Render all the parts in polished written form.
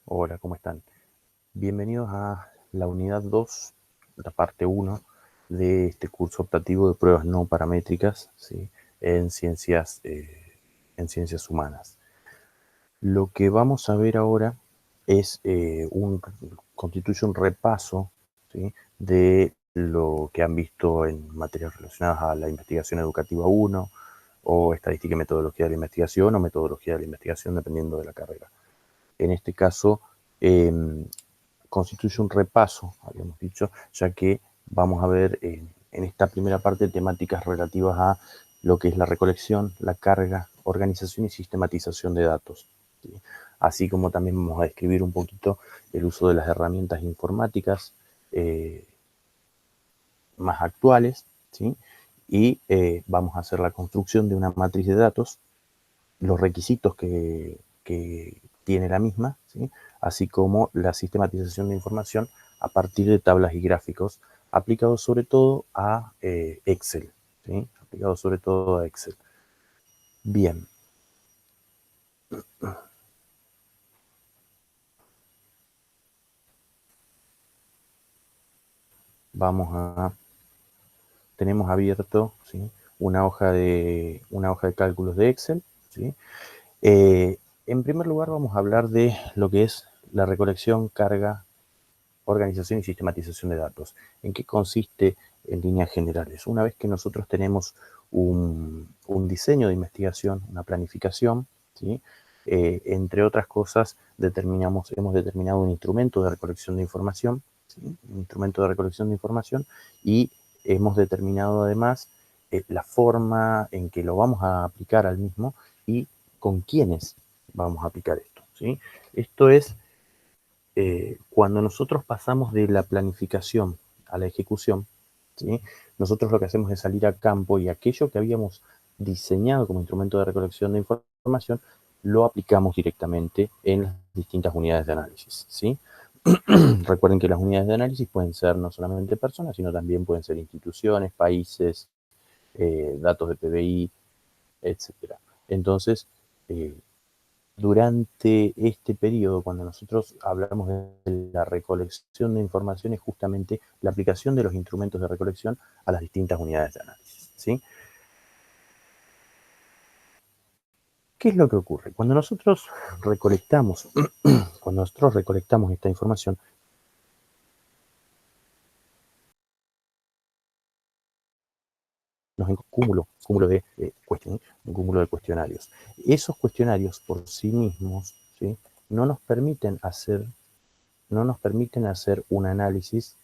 Hola, ¿cómo están? Bienvenidos a la unidad 2, la parte 1 de este curso optativo de pruebas no paramétricas, ¿sí? en ciencias humanas. Lo que vamos a ver ahora es constituye un repaso, ¿sí? de lo que han visto en materias relacionadas a la investigación educativa 1 o estadística y metodología de la investigación o metodología de la investigación dependiendo de la carrera. En este caso, constituye un repaso, habíamos dicho, ya que vamos a ver en esta primera parte temáticas relativas a lo que es la recolección, la carga, organización y sistematización de datos, ¿sí? Así como también vamos a describir un poquito el uso de las herramientas informáticas más actuales, ¿sí? Y vamos a hacer la construcción de una matriz de datos, los requisitos que tiene la misma, ¿sí? Así como la sistematización de información a partir de tablas y gráficos aplicados sobre todo a Excel, ¿sí? Aplicados sobre todo a Excel. Bien. Vamos a... Tenemos abierto, ¿sí? una hoja de cálculos de Excel, ¿sí? En primer lugar vamos a hablar de lo que es la recolección, carga, organización y sistematización de datos. ¿En qué consiste en líneas generales? Una vez que nosotros tenemos un diseño de investigación, una planificación, ¿sí? Entre otras cosas, hemos determinado un instrumento de recolección de información, ¿sí? Un instrumento de recolección de información, y hemos determinado además la forma en que lo vamos a aplicar al mismo y con quiénes vamos a aplicar esto, ¿sí? Esto es cuando nosotros pasamos de la planificación a la ejecución, ¿sí? Nosotros lo que hacemos es salir a campo y aquello que habíamos diseñado como instrumento de recolección de información lo aplicamos directamente en las distintas unidades de análisis, ¿sí? Recuerden que las unidades de análisis pueden ser no solamente personas, sino también pueden ser instituciones, países, datos de PBI, etc. Entonces, eh, durante este periodo, cuando nosotros hablamos de la recolección de información, es justamente la aplicación de los instrumentos de recolección a las distintas unidades de análisis, ¿sí? ¿Qué es lo que ocurre? Cuando nosotros recolectamos esta información, nos cúmulo de un cúmulo de cuestionarios. Esos cuestionarios por sí mismos, ¿sí? no nos permiten hacer, no nos permiten hacer un análisis,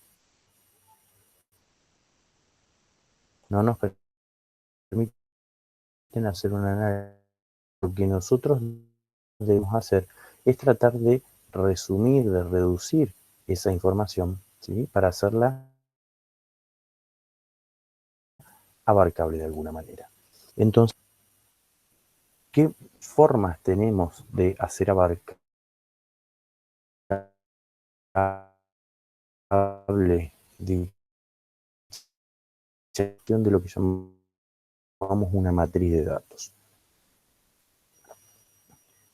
no nos permiten hacer un análisis. Lo que nosotros debemos hacer es tratar de resumir, de reducir esa información, ¿sí? Para hacerla abarcable de alguna manera. Entonces, ¿qué formas tenemos de hacer abarcable de gestión de lo que llamamos una matriz de datos?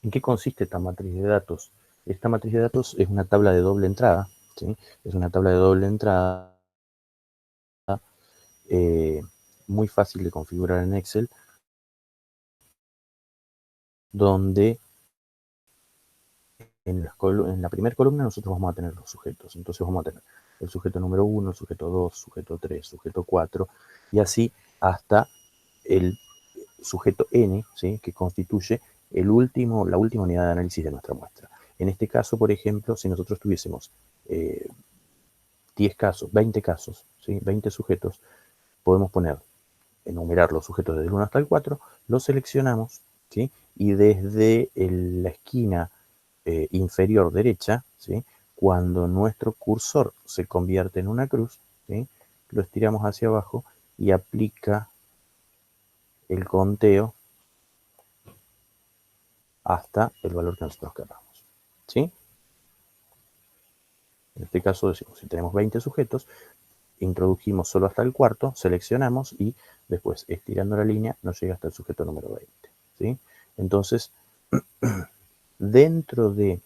¿En qué consiste esta matriz de datos? Esta matriz de datos es una tabla de doble entrada, ¿sí? Es una tabla de doble entrada eh, muy fácil de configurar en Excel, donde en la primera columna nosotros vamos a tener los sujetos. Entonces vamos a tener el sujeto número 1, el sujeto 2, sujeto 3, sujeto 4, y así hasta el sujeto N, ¿sí? Que constituye la última unidad de análisis de nuestra muestra. En este caso, por ejemplo, si nosotros tuviésemos 10 casos, 20 casos, ¿sí? 20 sujetos, podemos enumerar los sujetos desde el 1 hasta el 4, los seleccionamos, ¿sí? Y desde la esquina inferior derecha, ¿sí? Cuando nuestro cursor se convierte en una cruz, ¿sí? Lo estiramos hacia abajo y aplica el conteo hasta el valor que nosotros queramos, ¿sí? En este caso decimos, si tenemos 20 sujetos, introdujimos solo hasta el cuarto, seleccionamos y después, estirando la línea, nos llega hasta el sujeto número 20, ¿sí? Entonces, dentro de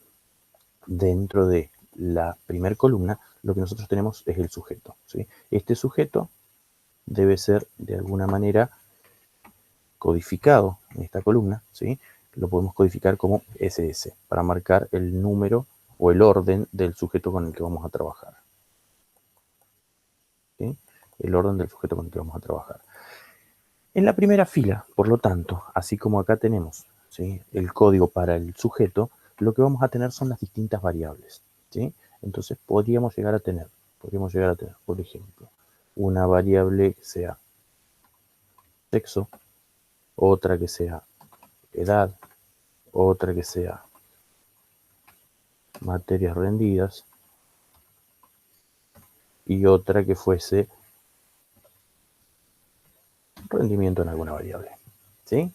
dentro de la primera columna, lo que nosotros tenemos es el sujeto, ¿sí? Este sujeto debe ser de alguna manera codificado en esta columna, ¿sí? Lo podemos codificar como SS para marcar el número o el orden del sujeto con el que vamos a trabajar, ¿sí? El orden del sujeto con el que vamos a trabajar. En la primera fila, por lo tanto, así como acá tenemos, ¿sí?, el código para el sujeto, lo que vamos a tener son las distintas variables, ¿sí? Entonces podríamos llegar a tener, por ejemplo, una variable que sea sexo, otra que sea edad, otra que sea materias rendidas y otra que fuese rendimiento en alguna variable, ¿sí?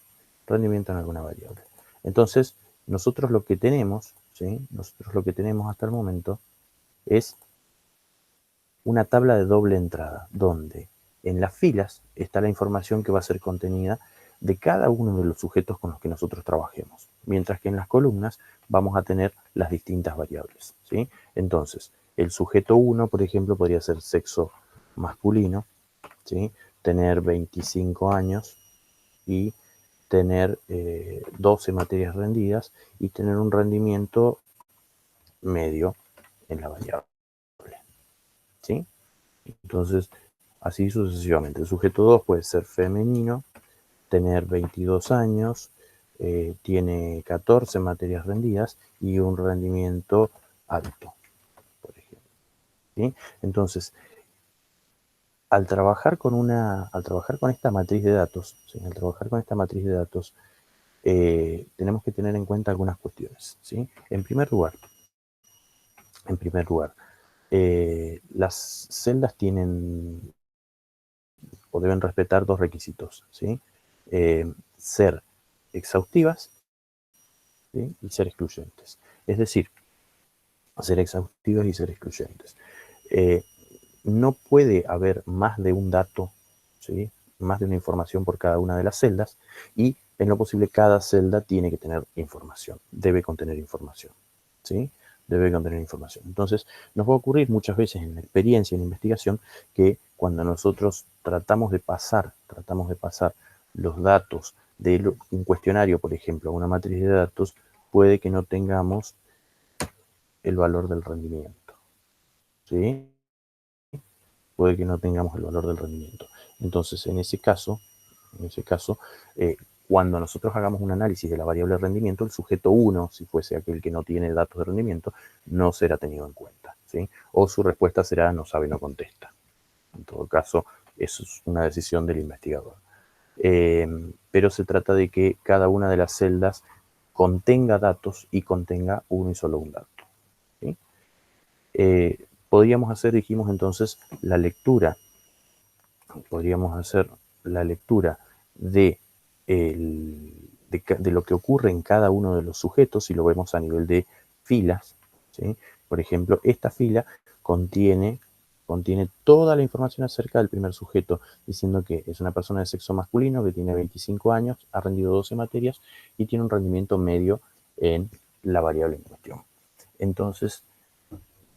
Rendimiento en alguna variable. Entonces, nosotros lo que tenemos, ¿sí? Nosotros lo que tenemos hasta el momento es una tabla de doble entrada, donde en las filas está la información que va a ser contenida de cada uno de los sujetos con los que nosotros trabajemos, mientras que en las columnas vamos a tener las distintas variables, ¿sí? Entonces, el sujeto 1, por ejemplo, podría ser sexo masculino, ¿sí?, tener 25 años y tener 12 materias rendidas y tener un rendimiento medio en la variable, ¿sí? Entonces, así sucesivamente. El sujeto 2 puede ser femenino, tener 22 años, tiene 14 materias rendidas y un rendimiento alto, por ejemplo, ¿sí? Entonces, al trabajar con esta matriz de datos, ¿sí?, tenemos que tener en cuenta algunas cuestiones, ¿sí? En primer lugar, las celdas tienen o deben respetar dos requisitos, ¿sí? Ser exhaustivas, ¿sí?, y ser excluyentes. Es decir, ser exhaustivas y ser excluyentes. Eh, no puede haber más de un dato, ¿sí?, más de una información por cada una de las celdas, y en lo posible cada celda tiene que tener información, debe contener información, ¿sí? Debe contener información. Entonces, nos va a ocurrir muchas veces en la experiencia, en la investigación, que cuando nosotros tratamos de pasar los datos de un cuestionario, por ejemplo, a una matriz de datos, puede que no tengamos el valor del rendimiento, ¿sí? Puede que no tengamos el valor del rendimiento. Entonces, en ese caso, eh, cuando nosotros hagamos un análisis de la variable rendimiento, el sujeto 1, si fuese aquel que no tiene datos de rendimiento, no será tenido en cuenta, ¿sí? O su respuesta será no sabe, no contesta. En todo caso, eso es una decisión del investigador. Pero se trata de que cada una de las celdas contenga datos y contenga uno y solo un dato, ¿sí? Podríamos hacer, dijimos entonces, la lectura de, de lo que ocurre en cada uno de los sujetos, si lo vemos a nivel de filas, ¿sí? Por ejemplo, esta fila contiene toda la información acerca del primer sujeto, diciendo que es una persona de sexo masculino que tiene 25 años, ha rendido 12 materias y tiene un rendimiento medio en la variable en cuestión. Entonces,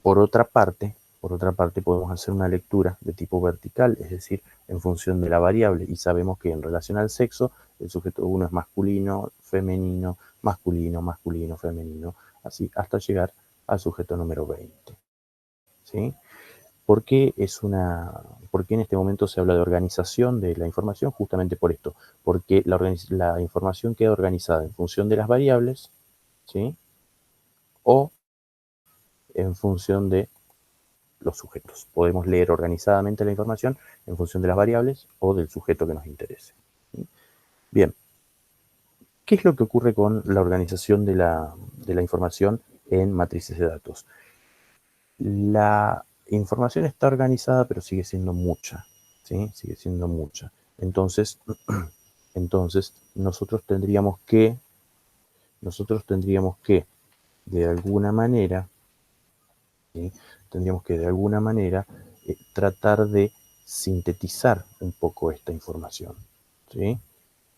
por otra parte, podemos hacer una lectura de tipo vertical, es decir, en función de la variable, y sabemos que en relación al sexo, el sujeto 1 es masculino, femenino, masculino, masculino, femenino, así hasta llegar al sujeto número 20, ¿sí? ¿Por qué en este momento se habla de organización de la información? Justamente por esto, porque la información queda organizada en función de las variables, ¿sí?, o en función de los sujetos. Podemos leer organizadamente la información en función de las variables o del sujeto que nos interese. Bien, ¿qué es lo que ocurre con la organización de la información en matrices de datos? La información está organizada, pero sigue siendo mucha, ¿sí? Sigue siendo mucha. Entonces, nosotros tendríamos que, de alguna manera, ¿sí?, tratar de sintetizar un poco esta información, ¿sí?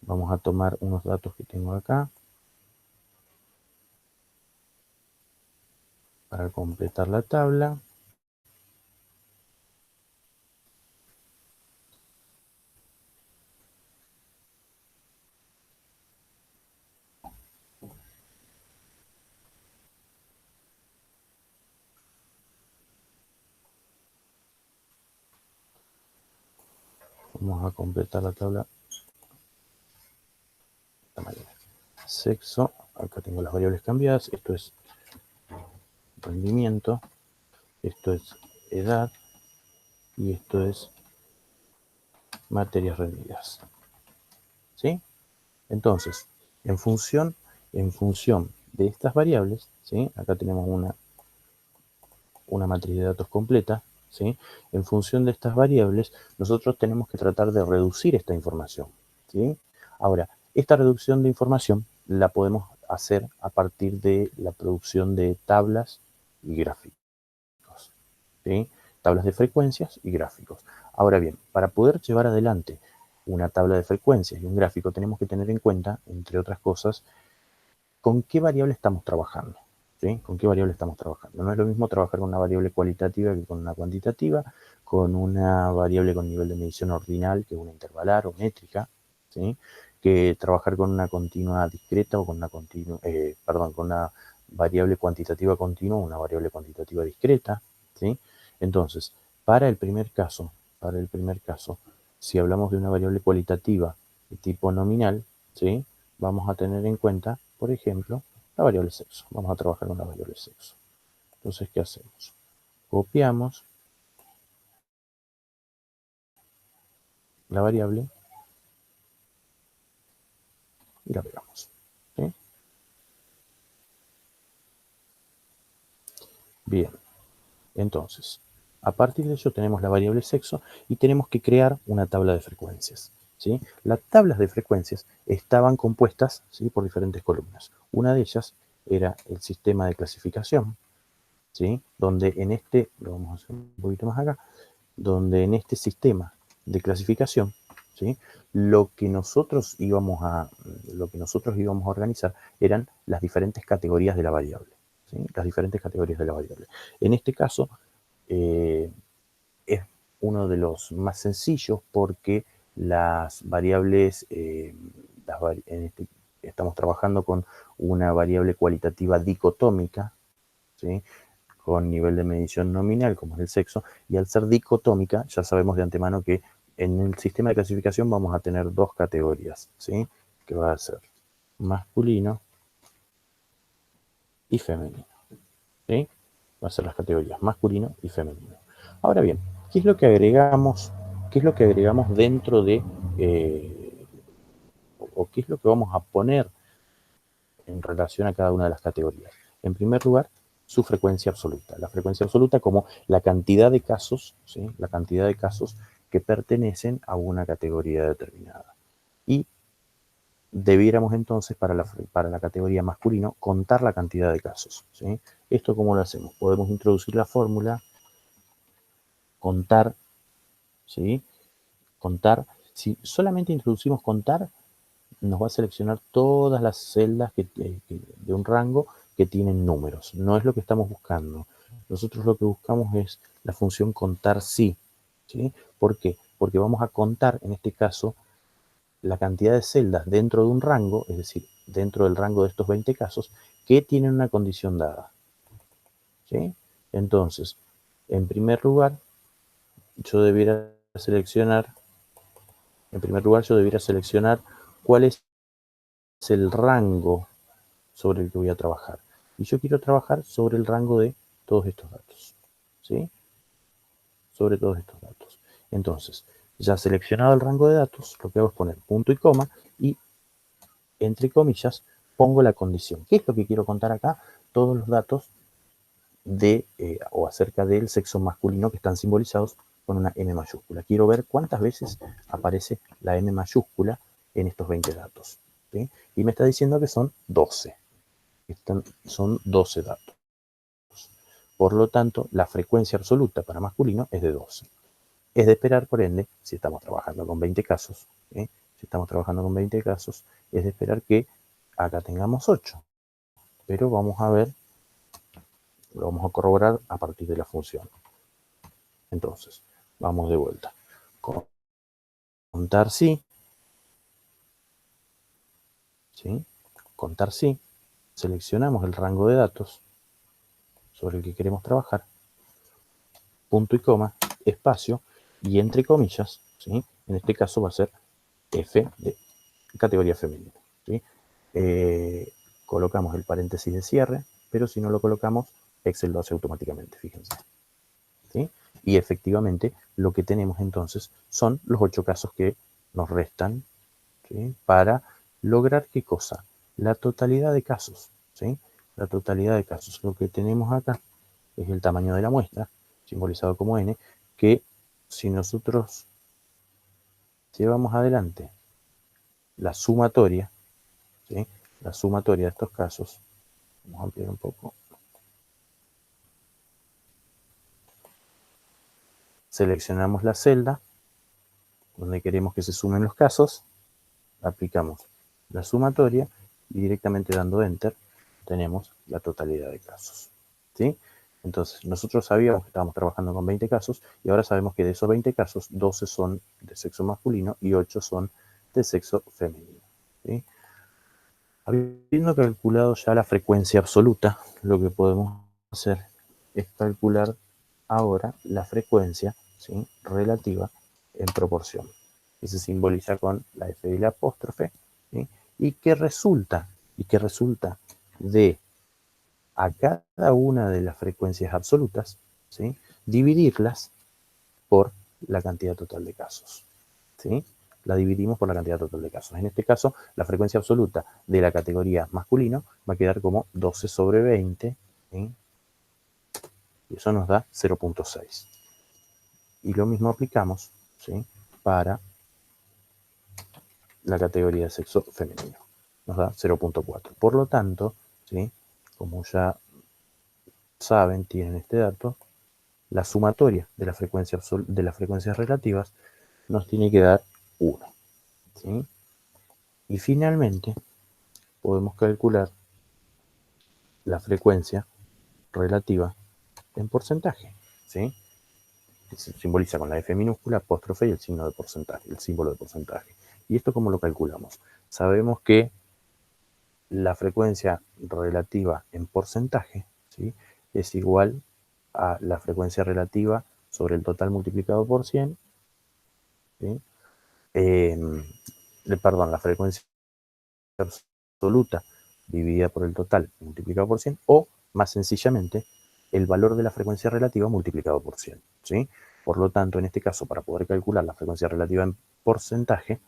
Vamos a tomar unos datos que tengo acá. para completar la tabla. Vamos a completar la tabla de esta manera. Sexo, acá tengo las variables cambiadas, esto es rendimiento, esto es edad y esto es materias rendidas. ¿Sí? Entonces, en función de estas variables, ¿sí? Acá tenemos una matriz de datos completa, ¿sí? En función de estas variables, nosotros tenemos que tratar de reducir esta información, ¿sí? Ahora, esta reducción de información la podemos hacer a partir de la producción de tablas y gráficos, ¿sí? Tablas de frecuencias y gráficos. Ahora bien, para poder llevar adelante una tabla de frecuencias y un gráfico, tenemos que tener en cuenta, entre otras cosas, con qué variable estamos trabajando. ¿Sí? ¿Con qué variable estamos trabajando? No es lo mismo trabajar con una variable cualitativa que con una cuantitativa, con una variable con nivel de medición ordinal que una intervalar o métrica, ¿sí? Que trabajar con una continua discreta o con una con una variable cuantitativa continua o una variable cuantitativa discreta, ¿sí? Entonces, para el primer caso, si hablamos de una variable cualitativa de tipo nominal, ¿sí? Vamos a tener en cuenta, por ejemplo, la variable sexo. Vamos a trabajar con la variable sexo. Entonces, ¿qué hacemos? Copiamos la variable y la pegamos. ¿Sí? Bien, entonces, a partir de ello tenemos la variable sexo y tenemos que crear una tabla de frecuencias. ¿Sí? Las tablas de frecuencias estaban compuestas, ¿sí? Por diferentes columnas. Una de ellas era el sistema de clasificación, ¿sí? Donde en este, lo vamos a hacer un poquito más acá, donde en este sistema de clasificación, ¿sí? Lo que nosotros íbamos a organizar eran las diferentes categorías de la variable, ¿sí? Las diferentes categorías de la variable. En este caso, es uno de los más sencillos porque las variables, estamos trabajando con una variable cualitativa dicotómica, ¿sí? Con nivel de medición nominal, como es el sexo, y al ser dicotómica, ya sabemos de antemano que en el sistema de clasificación vamos a tener dos categorías, ¿sí? Que va a ser masculino y femenino, ¿sí? Va a ser las categorías masculino y femenino. Ahora bien, ¿qué es lo que agregamos? ¿Qué es lo que agregamos dentro de, o qué es lo que vamos a poner en relación a cada una de las categorías? En primer lugar, su frecuencia absoluta. La frecuencia absoluta como la cantidad de casos, ¿sí? La cantidad de casos que pertenecen a una categoría determinada. Y debiéramos entonces para la categoría masculino contar la cantidad de casos, ¿sí? ¿Esto cómo lo hacemos? Podemos introducir la fórmula, contar, ¿sí? Contar. Si solamente introducimos contar, nos va a seleccionar todas las celdas de un rango que tienen números. No es lo que estamos buscando. Nosotros lo que buscamos es la función contar sí. ¿Sí? ¿Por qué? Porque vamos a contar, en este caso, la cantidad de celdas dentro de un rango, es decir, dentro del rango de estos 20 casos, que tienen una condición dada. ¿Sí? Entonces, en primer lugar, yo debiera seleccionar, cuál es el rango sobre el que voy a trabajar. Y yo quiero trabajar sobre el rango de todos estos datos. ¿Sí? Sobre todos estos datos. Entonces, ya seleccionado el rango de datos, lo que hago es poner punto y coma y, entre comillas, pongo la condición. ¿Qué es lo que quiero contar acá? Todos los datos o acerca del sexo masculino que están simbolizados con una M mayúscula. Quiero ver cuántas veces aparece la M mayúscula en estos 20 datos. ¿Sí? Y me está diciendo que son 12. Son 12 datos. Por lo tanto, la frecuencia absoluta para masculino es de 12. Es de esperar, por ende, si estamos trabajando con 20 casos, si estamos trabajando con 20 casos, es de esperar que acá tengamos 8. Pero vamos a ver Lo vamos a corroborar a partir de la función. Entonces, vamos de vuelta. Contar sí. ¿Sí? Contar sí. Seleccionamos el rango de datos sobre el que queremos trabajar. Punto y coma, espacio, y entre comillas, ¿sí? En este caso va a ser F de categoría femenina, ¿sí? Colocamos el paréntesis de cierre, pero si no lo colocamos, Excel lo hace automáticamente, fíjense. ¿Sí? Y efectivamente lo que tenemos entonces son los 8 casos que nos restan, ¿sí? Para lograr ¿qué cosa? La totalidad de casos, ¿sí? La totalidad de casos. Lo que tenemos acá es el tamaño de la muestra, simbolizado como N, que si nosotros llevamos adelante la sumatoria, ¿sí? La sumatoria de estos casos, vamos a ampliar un poco, seleccionamos la celda donde queremos que se sumen los casos, aplicamos la sumatoria y directamente dando Enter tenemos la totalidad de casos, ¿sí? Entonces, nosotros sabíamos que estábamos trabajando con 20 casos y ahora sabemos que de esos 20 casos, 12 son de sexo masculino y 8 son de sexo femenino, ¿sí? Habiendo calculado ya la frecuencia absoluta, lo que podemos hacer es calcular ahora la frecuencia, ¿sí? Relativa en proporción, que se simboliza con la F y la apóstrofe, ¿sí? y que resulta de a cada una de las frecuencias absolutas, ¿sí? Dividirlas por la cantidad total de casos, ¿sí? La dividimos por la cantidad total de casos. En este caso, la frecuencia absoluta de la categoría masculino va a quedar como 12 sobre 20, ¿sí? Y eso nos da 0.6. Y lo mismo aplicamos, ¿sí? Para la categoría de sexo femenino. Nos da 0.4. Por lo tanto, ¿sí? Como ya saben, tienen este dato, la sumatoria de las frecuencias relativas nos tiene que dar 1. ¿Sí? Y finalmente podemos calcular la frecuencia relativa en porcentaje, ¿sí? Se simboliza con la F minúscula, apóstrofe y el signo de porcentaje, el símbolo de porcentaje. ¿Y esto cómo lo calculamos? Sabemos que la frecuencia relativa en porcentaje, ¿sí? Es igual a la frecuencia relativa sobre el total multiplicado por 100, ¿sí? Perdón, la frecuencia absoluta dividida por el total multiplicado por 100, o más sencillamente el valor de la frecuencia relativa multiplicado por 100, ¿sí? Por lo tanto, en este caso, para poder calcular la frecuencia relativa en porcentaje,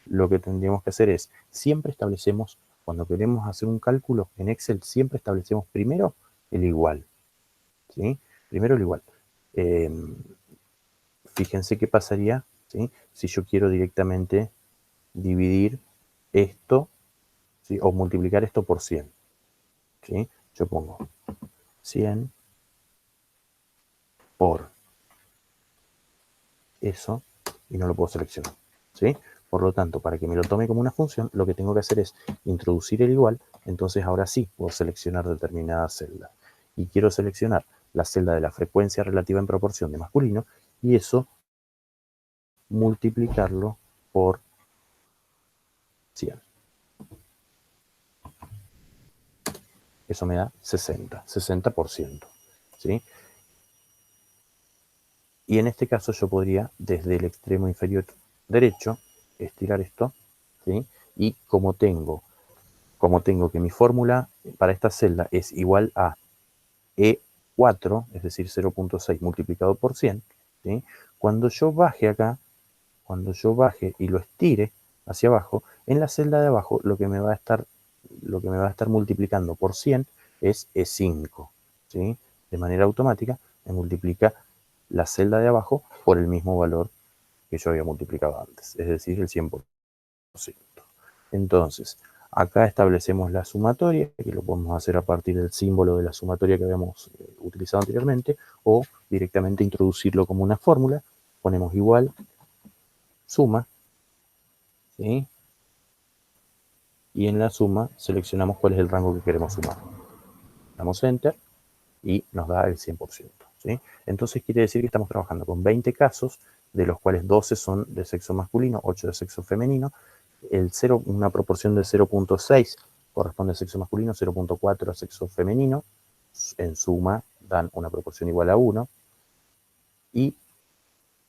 lo que tendríamos que hacer es, siempre establecemos, cuando queremos hacer un cálculo en Excel, siempre establecemos primero el igual, ¿sí? Primero el igual. Fíjense qué pasaría, ¿sí? Si yo quiero directamente dividir esto, ¿sí? O multiplicar esto por 100, ¿sí? Yo pongo 100 por eso y no lo puedo seleccionar, ¿sí? Por lo tanto, para que me lo tome como una función, lo que tengo que hacer es introducir el igual, entonces ahora sí puedo seleccionar determinada celda. Y quiero seleccionar la celda de la frecuencia relativa en proporción de masculino y eso multiplicarlo por 100. Eso me da 60%, ¿sí? Y en este caso yo podría, desde el extremo inferior derecho, estirar esto, ¿sí? Y como tengo que mi fórmula para esta celda es igual a E4, es decir, 0.6 multiplicado por 100, ¿sí? Cuando yo baje acá, cuando yo baje y lo estire hacia abajo, en la celda de abajo lo que me va a estar multiplicando por 100 es E5, ¿sí? De manera automática me multiplica la celda de abajo por el mismo valor que yo había multiplicado antes, es decir, el 100%. Entonces, acá establecemos la sumatoria, que lo podemos hacer a partir del símbolo de la sumatoria que habíamos utilizado anteriormente, o directamente introducirlo como una fórmula. Ponemos igual, suma, ¿sí? Y en la suma seleccionamos cuál es el rango que queremos sumar. Damos Enter y nos da el 100%, ¿sí? Entonces quiere decir que estamos trabajando con 20 casos, de los cuales 12 son de sexo masculino, 8 de sexo femenino, una proporción de 0.6 corresponde a sexo masculino, 0.4 a sexo femenino, en suma dan una proporción igual a 1, y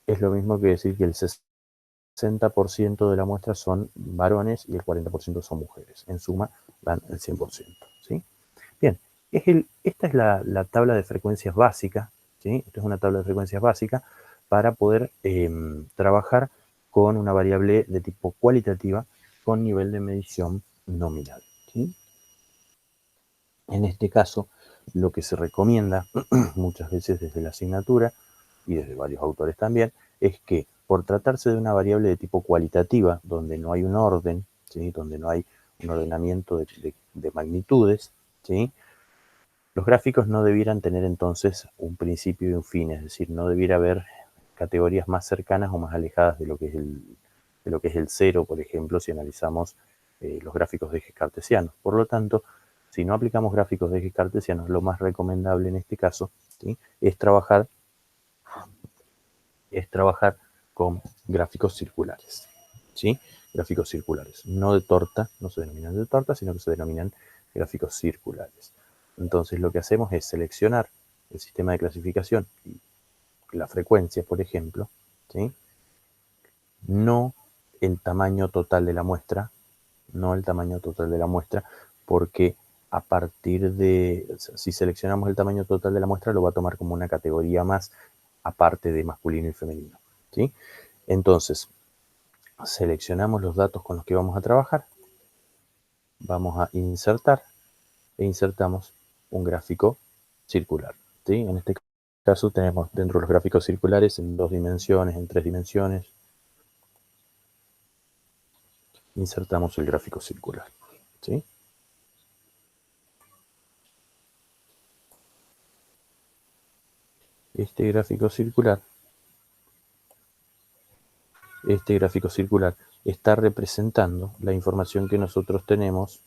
es lo mismo que decir que el 60% de la muestra son varones y el 40% son mujeres. En suma dan el 100%, ¿sí? Bien, esta es la tabla de frecuencias básica, ¿sí? Esta es una tabla de frecuencias básica para poder trabajar con una variable de tipo cualitativa con nivel de medición nominal, ¿sí? En este caso, lo que se recomienda muchas veces desde la asignatura y desde varios autores también, es que por tratarse de una variable de tipo cualitativa, donde no hay un orden, ¿sí? Donde no hay un ordenamiento de magnitudes, ¿sí? Los gráficos no debieran tener entonces un principio y un fin, es decir, no debiera haber categorías más cercanas o más alejadas de lo que es el cero, por ejemplo, si analizamos los gráficos de ejes cartesianos. Por lo tanto, si no aplicamos gráficos de ejes cartesianos, lo más recomendable en este caso, ¿sí? es trabajar con gráficos circulares, ¿sí? Gráficos circulares, no de torta, no se denominan de torta, sino que se denominan gráficos circulares. Entonces lo que hacemos es seleccionar el sistema de clasificación y la frecuencia, por ejemplo, ¿sí? No el tamaño total de la muestra, no el tamaño total de la muestra, porque a partir de, si seleccionamos el tamaño total de la muestra, lo va a tomar como una categoría más aparte de masculino y femenino, ¿sí? Entonces, seleccionamos los datos con los que vamos a trabajar, vamos a insertar e insertamos un gráfico circular, ¿sí? En este caso tenemos dentro de los gráficos circulares en 2 dimensiones, en 3 dimensiones, insertamos el gráfico circular, ¿sí? Este gráfico circular está representando la información que nosotros tenemos,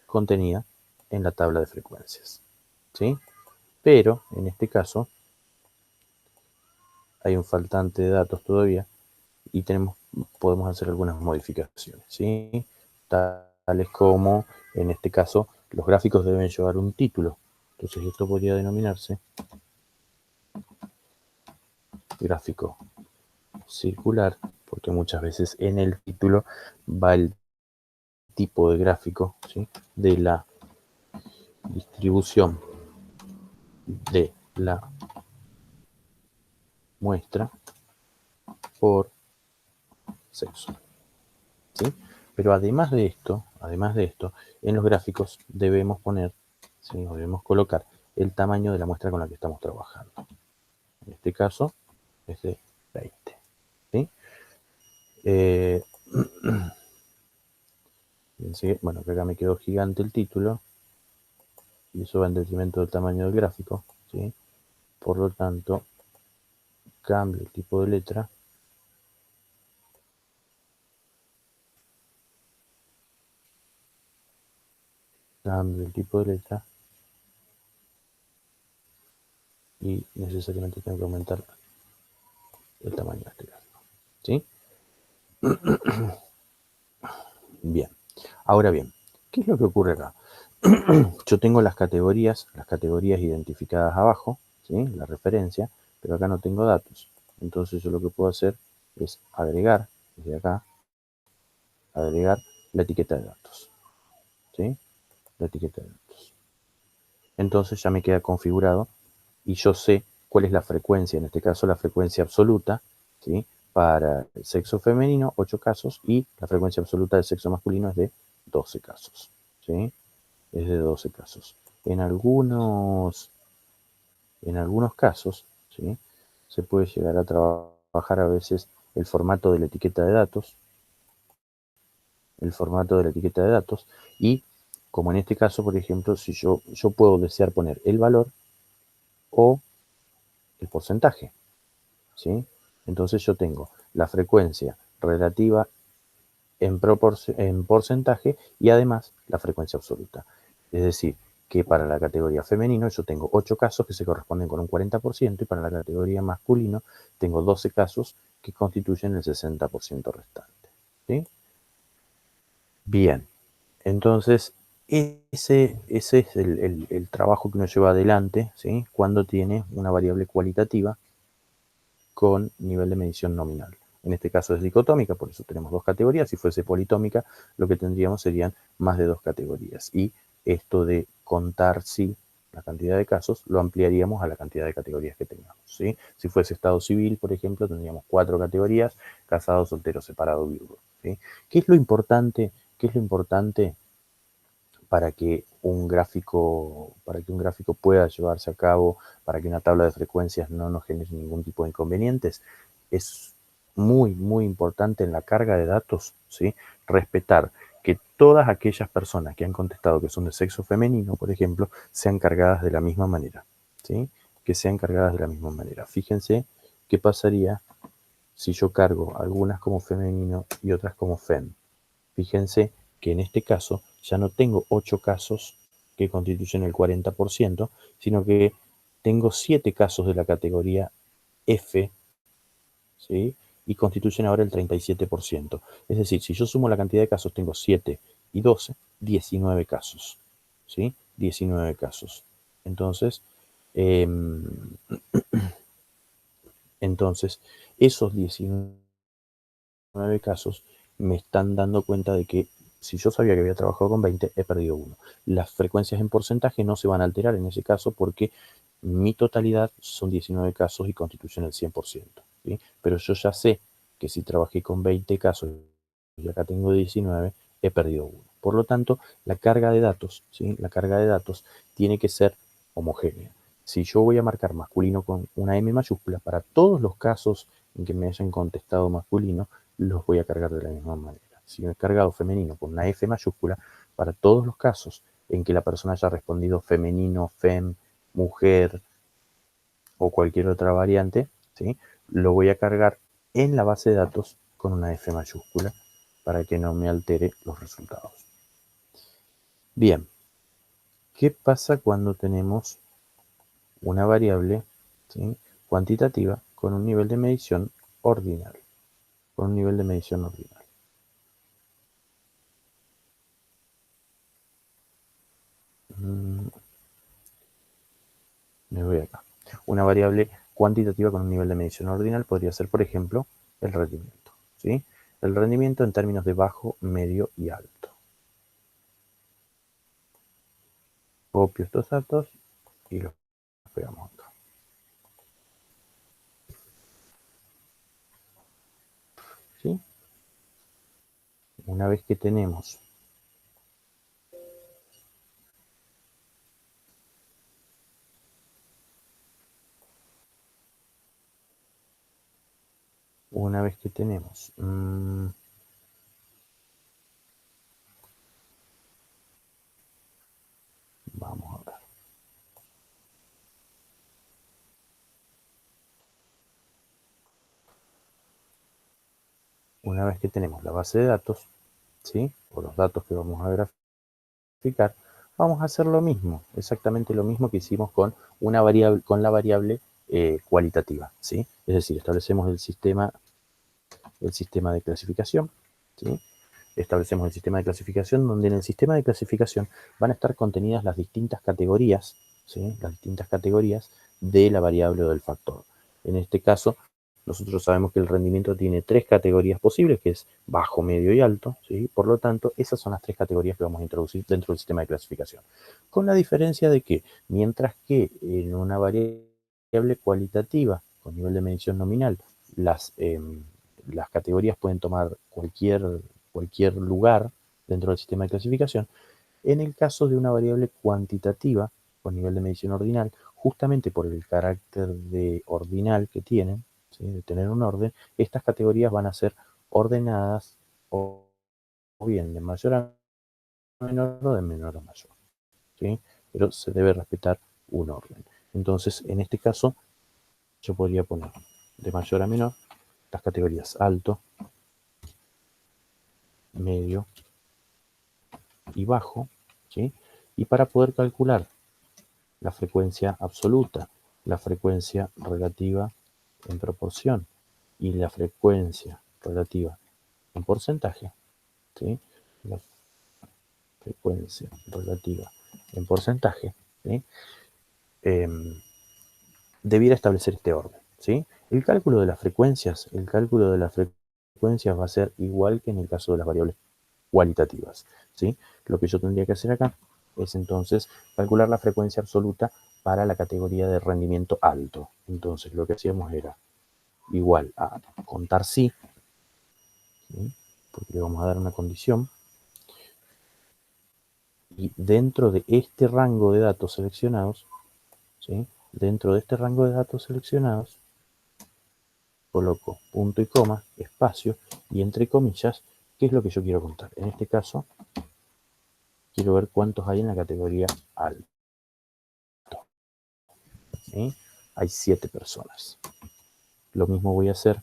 contenida en la tabla de frecuencias, ¿sí? Pero en este caso hay un faltante de datos todavía y podemos hacer algunas modificaciones, ¿sí? Tales como, en este caso, los gráficos deben llevar un título. Entonces esto podría denominarse gráfico circular, porque muchas veces en el título va el tipo de gráfico, ¿sí? De la distribución de la muestra por sexo, ¿sí? Pero además de esto, en los gráficos debemos poner, ¿sí? Debemos colocar el tamaño de la muestra con la que estamos trabajando. En este caso es de 20, ¿sí? Bueno, que acá me quedó gigante el título y eso va en detrimento del tamaño del gráfico, ¿sí? Por lo tanto, cambio el tipo de letra y necesariamente tengo que aumentar el tamaño de este gráfico, ¿sí? Bien, ahora bien, ¿qué es lo que ocurre acá? Yo tengo las categorías identificadas abajo, ¿sí? La referencia, pero acá no tengo datos. Entonces yo lo que puedo hacer es agregar, desde acá, agregar la etiqueta de datos, ¿sí? La etiqueta de datos. Entonces ya me queda configurado y yo sé cuál es la frecuencia, en este caso la frecuencia absoluta, ¿sí? Para el sexo femenino, 8 casos, y la frecuencia absoluta del sexo masculino es de 12 casos, ¿sí? Es de 12 casos. En algunos casos, ¿sí? Se puede llegar a trabajar a veces el formato de la etiqueta de datos, y como en este caso, por ejemplo, si yo puedo desear poner el valor o el porcentaje, ¿sí? Entonces yo tengo la frecuencia relativa en porcentaje y además la frecuencia absoluta. Es decir, que para la categoría femenino yo tengo 8 casos que se corresponden con un 40% y para la categoría masculino tengo 12 casos que constituyen el 60% restante. ¿Sí? Bien, entonces ese es el trabajo que uno lleva adelante, ¿sí? Cuando tiene una variable cualitativa con nivel de medición nominal. En este caso es dicotómica, por eso tenemos dos categorías. Si fuese politómica, lo que tendríamos serían más de dos categorías. Y esto de contar sí la cantidad de casos, lo ampliaríamos a la cantidad de categorías que tengamos. ¿Sí? Si fuese estado civil, por ejemplo, tendríamos 4 categorías: casado, soltero, separado, viudo. ¿Sí? ¿Qué es lo importante? ¿Qué es lo importante para que un gráfico pueda llevarse a cabo, para que una tabla de frecuencias no nos genere ningún tipo de inconvenientes? Es muy, muy importante en la carga de datos, ¿sí? Respetar que todas aquellas personas que han contestado que son de sexo femenino, por ejemplo, sean cargadas de la misma manera, ¿sí? Que sean cargadas de la misma manera. Fíjense qué pasaría si yo cargo algunas como femenino y otras como fem. Fíjense que en este caso ya no tengo 8 casos que constituyen el 40%, sino que tengo 7 casos de la categoría F, ¿sí? Y constituyen ahora el 37%. Es decir, si yo sumo la cantidad de casos, tengo 7 y 12, 19 casos, ¿sí? 19 casos. Entonces, eh, entonces esos 19 casos me están dando cuenta de que si yo sabía que había trabajado con 20, he perdido uno. Las frecuencias en porcentaje no se van a alterar en ese caso porque mi totalidad son 19 casos y constituyen el 100%. ¿Sí? Pero yo ya sé que si trabajé con 20 casos y acá tengo 19, he perdido uno. Por lo tanto, la carga de datos, ¿sí? La carga de datos tiene que ser homogénea. Si yo voy a marcar masculino con una M mayúscula, para todos los casos en que me hayan contestado masculino, los voy a cargar de la misma manera. Si me he cargado femenino con una F mayúscula, para todos los casos en que la persona haya respondido femenino, fem, mujer o cualquier otra variante, ¿sí? Lo voy a cargar en la base de datos con una F mayúscula para que no me altere los resultados. Bien, ¿qué pasa cuando tenemos una variable, ¿sí?, cuantitativa con un nivel de medición ordinal? Con un nivel de medición ordinal. Me voy acá. Una variable cuantitativa con un nivel de medición ordinal podría ser, por ejemplo, el rendimiento. ¿Sí? El rendimiento en términos de bajo, medio y alto. Copio estos datos y los pegamos acá. ¿Sí? Una vez que tenemos vamos a ver. Una vez que tenemos la base de datos, ¿sí?, o los datos que vamos a graficar, vamos a hacer lo mismo, exactamente lo mismo que hicimos con una variable, con la variable cualitativa, ¿sí? Es decir, establecemos el sistema de clasificación, ¿sí? Establecemos el sistema de clasificación, donde en el sistema de clasificación van a estar contenidas las distintas categorías, ¿sí?, las distintas categorías de la variable o del factor. En este caso, nosotros sabemos que el rendimiento tiene 3 categorías posibles, que es bajo, medio y alto, ¿sí? Por lo tanto, esas son las 3 categorías que vamos a introducir dentro del sistema de clasificación. Con la diferencia de que, mientras que en una variable cualitativa con nivel de medición nominal, las, las categorías pueden tomar cualquier lugar dentro del sistema de clasificación, en el caso de una variable cuantitativa con nivel de medición ordinal, justamente por el carácter de ordinal que tienen, ¿sí?, de tener un orden, estas categorías van a ser ordenadas o bien de mayor a menor o de menor a mayor, ¿sí? Pero se debe respetar un orden. Entonces, en este caso, yo podría poner de mayor a menor las categorías alto, medio y bajo, ¿sí? Y para poder calcular la frecuencia absoluta, la frecuencia relativa en proporción y la frecuencia relativa en porcentaje, ¿sí? La frecuencia relativa en porcentaje, ¿sí? Debiera establecer este orden, ¿sí? El cálculo de las frecuencias va a ser igual que en el caso de las variables cualitativas, ¿sí? Lo que yo tendría que hacer acá es entonces calcular la frecuencia absoluta para la categoría de rendimiento alto. Entonces lo que hacíamos era igual a contar sí, ¿sí? Porque le vamos a dar una condición, y dentro de este rango de datos seleccionados, ¿sí? Dentro de este rango de datos seleccionados, coloco punto y coma, espacio, y entre comillas, ¿qué es lo que yo quiero contar? En este caso, quiero ver cuántos hay en la categoría alto, ¿sí? Hay 7 personas. Lo mismo voy a hacer,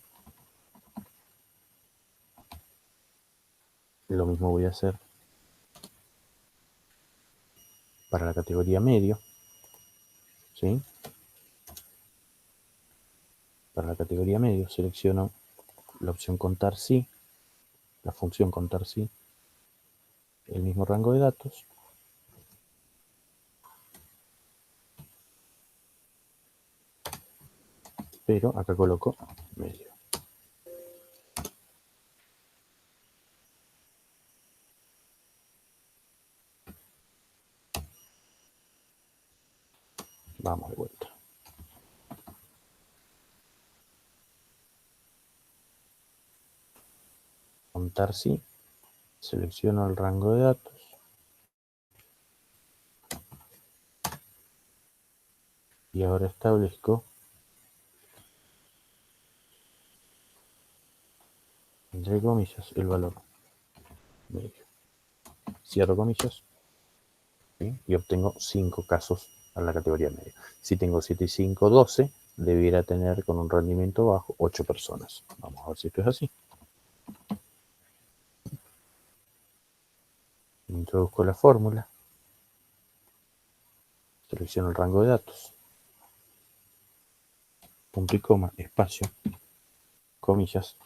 para la categoría medio, ¿sí? Para la categoría medio selecciono la opción contar sí, la función contar sí, el mismo rango de datos, pero acá coloco medio. Vamos de vuelta. Contar sí, selecciono el rango de datos, y ahora establezco, entre comillas, el valor medio. Cierro comillas, ¿sí? Y obtengo 5 casos a la categoría media. Si tengo 7 y 5, 12, debiera tener con un rendimiento bajo 8 personas. Vamos a ver si esto es así. Introduzco la fórmula, selecciono el rango de datos, punto y coma, espacio, comillas,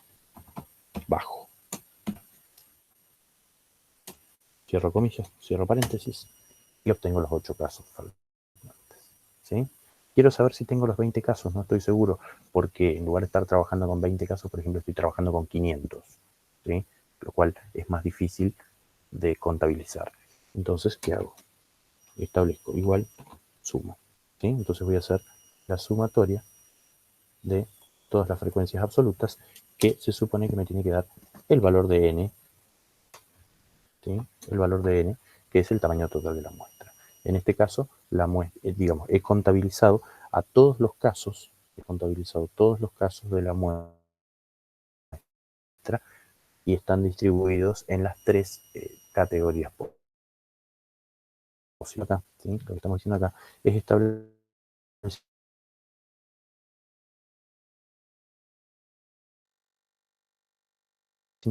bajo. Cierro comillas, cierro paréntesis y obtengo los 8 casos faltantes, ¿sí? Quiero saber si tengo los 20 casos, no estoy seguro, porque en lugar de estar trabajando con 20 casos, por ejemplo, estoy trabajando con 500, ¿sí? Lo cual es más difícil de contabilizar. Entonces, ¿qué hago? Establezco igual suma, ¿sí? Entonces voy a hacer la sumatoria de todas las frecuencias absolutas, que se supone que me tiene que dar el valor de n, ¿sí? El valor de n, que es el tamaño total de la muestra. En este caso, la muestra, digamos, he contabilizado todos los casos de la muestra, y están distribuidos en las 3 categorías posibles. Acá, ¿sí? Lo que estamos diciendo acá es establecer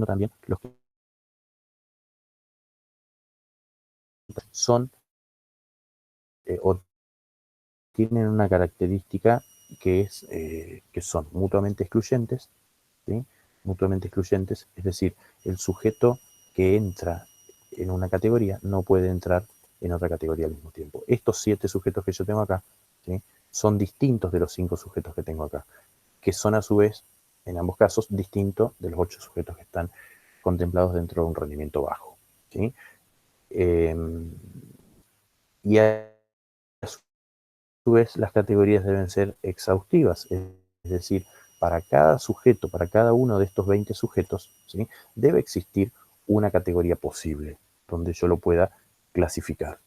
también los que son o tienen una característica que es que son mutuamente excluyentes, ¿sí? Mutuamente excluyentes, es decir, el sujeto que entra en una categoría no puede entrar en otra categoría al mismo tiempo. Estos 7 sujetos que yo tengo acá, ¿sí? Son distintos de los 5 sujetos que tengo acá, que son a su vez, en ambos casos, distintos de los 8 sujetos que están contemplados dentro de un rendimiento bajo, ¿sí? Y a su vez las categorías deben ser exhaustivas, es decir, para cada sujeto, para cada uno de estos 20 sujetos, ¿sí? Debe existir una categoría posible donde yo lo pueda clasificar,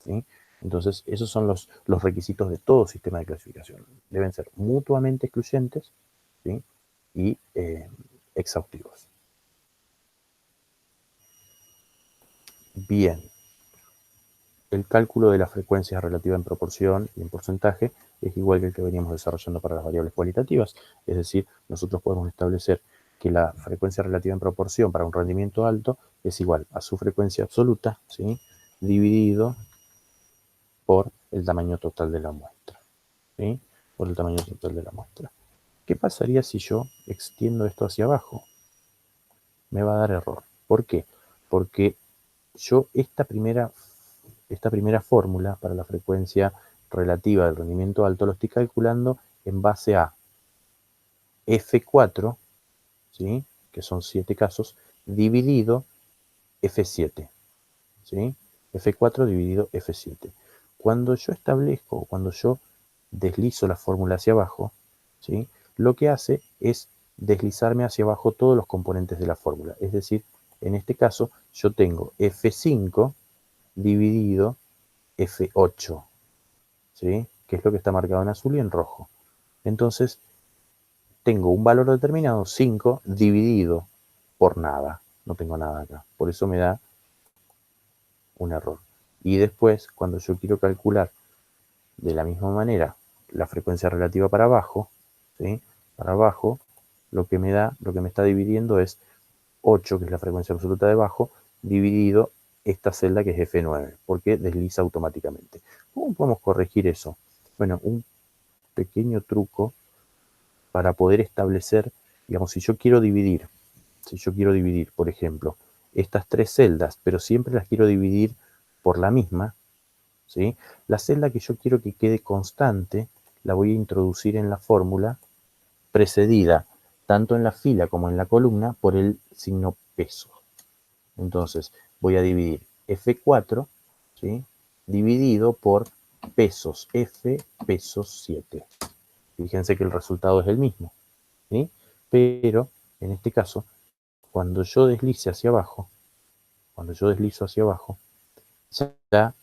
¿sí? Entonces, esos son los requisitos de todo sistema de clasificación. Deben ser mutuamente excluyentes, ¿sí? Y exhaustivos. Bien. El cálculo de la frecuencia relativa en proporción y en porcentaje es igual que el que veníamos desarrollando para las variables cualitativas. Es decir, nosotros podemos establecer que la frecuencia relativa en proporción para un rendimiento alto es igual a su frecuencia absoluta, ¿sí? Dividido por el tamaño total de la muestra. ¿Sí? Por el tamaño total de la muestra. ¿Qué pasaría si yo extiendo esto hacia abajo? Me va a dar error. ¿Por qué? Porque yo esta primera fórmula para la frecuencia relativa del rendimiento alto lo estoy calculando en base a F4, ¿sí? Que son 7 casos, dividido F7. ¿Sí? F4 dividido F7. Cuando yo establezco, cuando yo deslizo la fórmula hacia abajo, ¿sí? Lo que hace es deslizarme hacia abajo todos los componentes de la fórmula. Es decir, en este caso yo tengo F5 dividido F8, ¿sí? Que es lo que está marcado en azul y en rojo. Entonces, tengo un valor determinado, 5, dividido por nada. No tengo nada acá. Por eso me da un error. Y después, cuando yo quiero calcular de la misma manera la frecuencia relativa para abajo, ¿sí? Para abajo, lo que me está dividiendo es 8, que es la frecuencia absoluta de bajo, dividido esta celda que es F9, porque desliza automáticamente. ¿Cómo podemos corregir eso? Bueno, un pequeño truco para poder establecer, digamos, si yo quiero dividir, por ejemplo, estas 3 celdas, pero siempre las quiero dividir por la misma, ¿sí? La celda que yo quiero que quede constante, la voy a introducir en la fórmula, precedida tanto en la fila como en la columna por el signo peso. Entonces, voy a dividir F4, ¿sí? Dividido por pesos, F pesos 7. Fíjense que el resultado es el mismo, ¿sí? Pero, en este caso, cuando yo deslizo hacia abajo, ya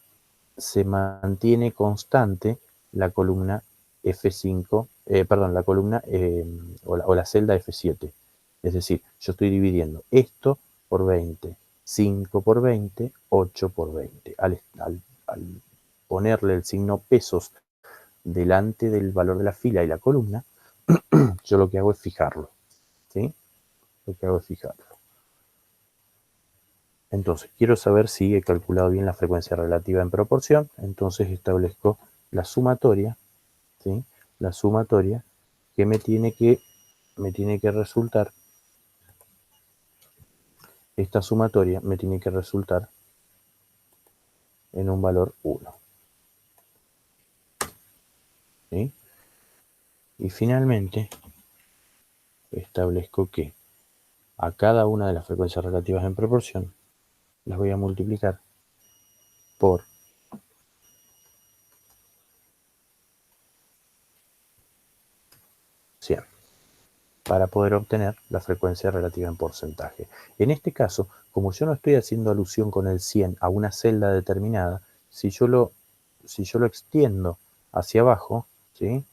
se mantiene constante la columna F5, la columna o la celda F7. Es decir, yo estoy dividiendo esto por 20, 5 por 20, 8 por 20. Al ponerle el signo pesos delante del valor de la fila y la columna, yo lo que hago es fijarlo. ¿Sí? Lo que hago es fijarlo. Entonces, quiero saber si he calculado bien la frecuencia relativa en proporción. Entonces, establezco la sumatoria, ¿sí? La sumatoria que me tiene que resultar, esta sumatoria me tiene que resultar en un valor 1. ¿Sí? Y finalmente, establezco que a cada una de las frecuencias relativas en proporción las voy a multiplicar por 100 para poder obtener la frecuencia relativa en porcentaje. En este caso, como yo no estoy haciendo alusión con el 100 a una celda determinada, si yo lo extiendo hacia abajo, ¿sí?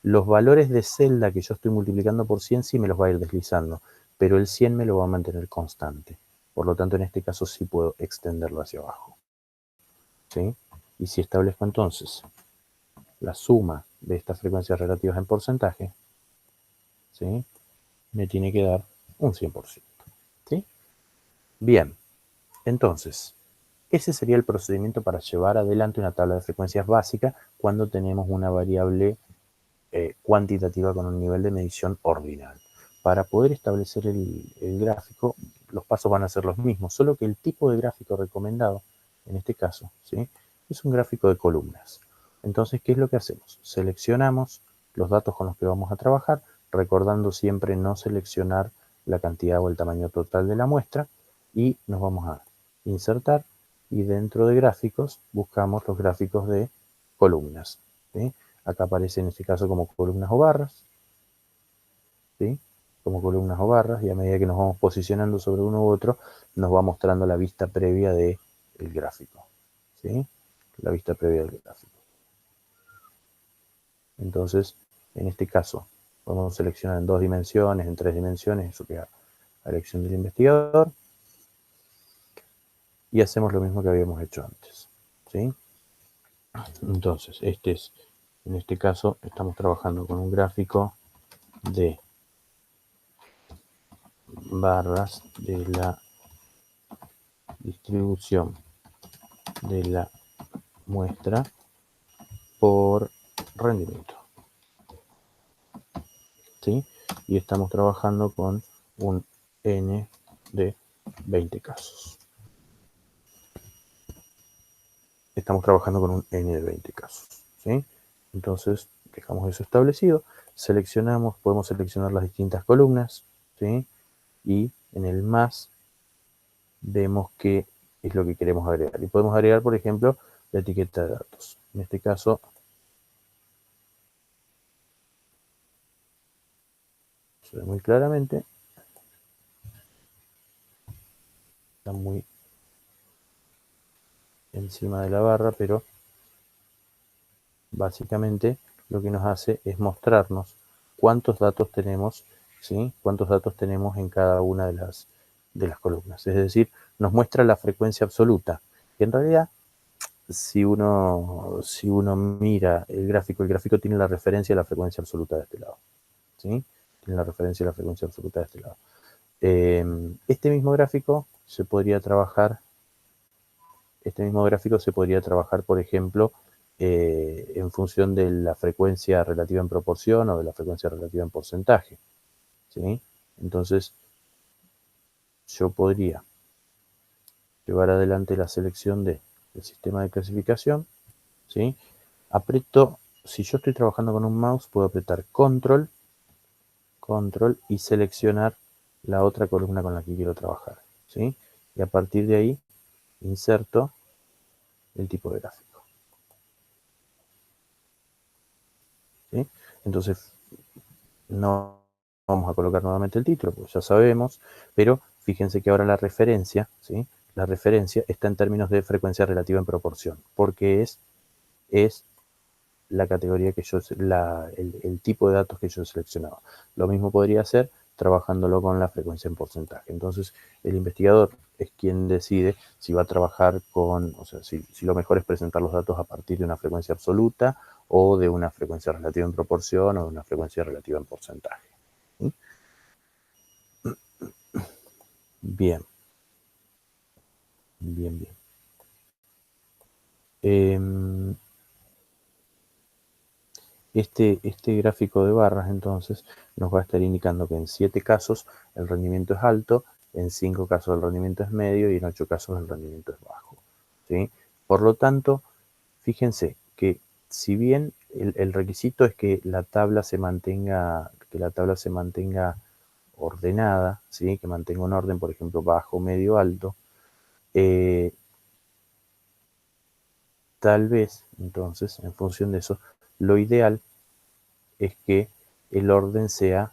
Los valores de celda que yo estoy multiplicando por 100 sí me los va a ir deslizando, pero el 100 me lo va a mantener constante. Por lo tanto, en este caso sí puedo extenderlo hacia abajo, ¿sí? Y si establezco entonces la suma de estas frecuencias relativas en porcentaje, ¿sí? Me tiene que dar un 100%. ¿Sí? Bien, entonces, ese sería el procedimiento para llevar adelante una tabla de frecuencias básica cuando tenemos una variable cuantitativa con un nivel de medición ordinal. Para poder establecer el gráfico, los pasos van a ser los mismos, solo que el tipo de gráfico recomendado, en este caso, ¿sí? Es un gráfico de columnas. Entonces, ¿qué es lo que hacemos? Seleccionamos los datos con los que vamos a trabajar, recordando siempre no seleccionar la cantidad o el tamaño total de la muestra, y nos vamos a insertar, y dentro de gráficos buscamos los gráficos de columnas, ¿sí? Acá aparece en este caso como columnas o barras, ¿sí? Como columnas o barras, y a medida que nos vamos posicionando sobre uno u otro, nos va mostrando la vista previa del gráfico, ¿sí? La vista previa del gráfico. Entonces, en este caso, podemos seleccionar en 2 dimensiones, en 3 dimensiones, eso queda a elección del investigador, y hacemos lo mismo que habíamos hecho antes, ¿sí? Entonces, en este caso, estamos trabajando con un gráfico de barras de la distribución de la muestra por rendimiento. ¿Sí? Y estamos trabajando con un N de 20 casos. Estamos trabajando con un N de 20 casos. ¿Sí? Entonces, dejamos eso establecido. Seleccionamos, podemos seleccionar las distintas columnas. ¿Sí? Y en el más vemos qué es lo que queremos agregar. Y podemos agregar, por ejemplo, la etiqueta de datos. En este caso, se ve muy claramente. Está muy encima de la barra, pero básicamente lo que nos hace es mostrarnos cuántos datos tenemos, ¿sí? Cuántos datos tenemos en cada una de las columnas. Es decir, nos muestra la frecuencia absoluta. Y en realidad, si uno mira el gráfico tiene la referencia de la frecuencia absoluta de este lado. ¿Sí? Tiene la referencia de la frecuencia absoluta de este lado. Este mismo gráfico se podría trabajar, por ejemplo, en función de la frecuencia relativa en proporción o de la frecuencia relativa en porcentaje. ¿Sí? Entonces, yo podría llevar adelante la selección del sistema de clasificación. ¿Sí? Aprieto, si yo estoy trabajando con un mouse, puedo apretar control y seleccionar la otra columna con la que quiero trabajar. ¿Sí? Y a partir de ahí, inserto el tipo de gráfico. ¿Sí? Entonces, no vamos a colocar nuevamente el título, porque ya sabemos, pero fíjense que ahora la referencia, ¿sí? La referencia está en términos de frecuencia relativa en proporción, porque es la categoría que yo, el tipo de datos que yo he seleccionado. Lo mismo podría hacer trabajándolo con la frecuencia en porcentaje. Entonces, el investigador es quien decide si va a trabajar con, o sea, si lo mejor es presentar los datos a partir de una frecuencia absoluta o de una frecuencia relativa en proporción o de una frecuencia relativa en porcentaje. ¿Sí? Bien. Bien, bien. Este gráfico de barras entonces nos va a estar indicando que en 7 casos el rendimiento es alto, en 5 casos el rendimiento es medio y en 8 casos el rendimiento es bajo. ¿Sí? Por lo tanto, fíjense que si bien el requisito es que la tabla se mantenga, ordenada, ¿sí? Que mantenga un orden, por ejemplo, bajo, medio, alto, tal vez, entonces, en función de eso, lo ideal es que el orden sea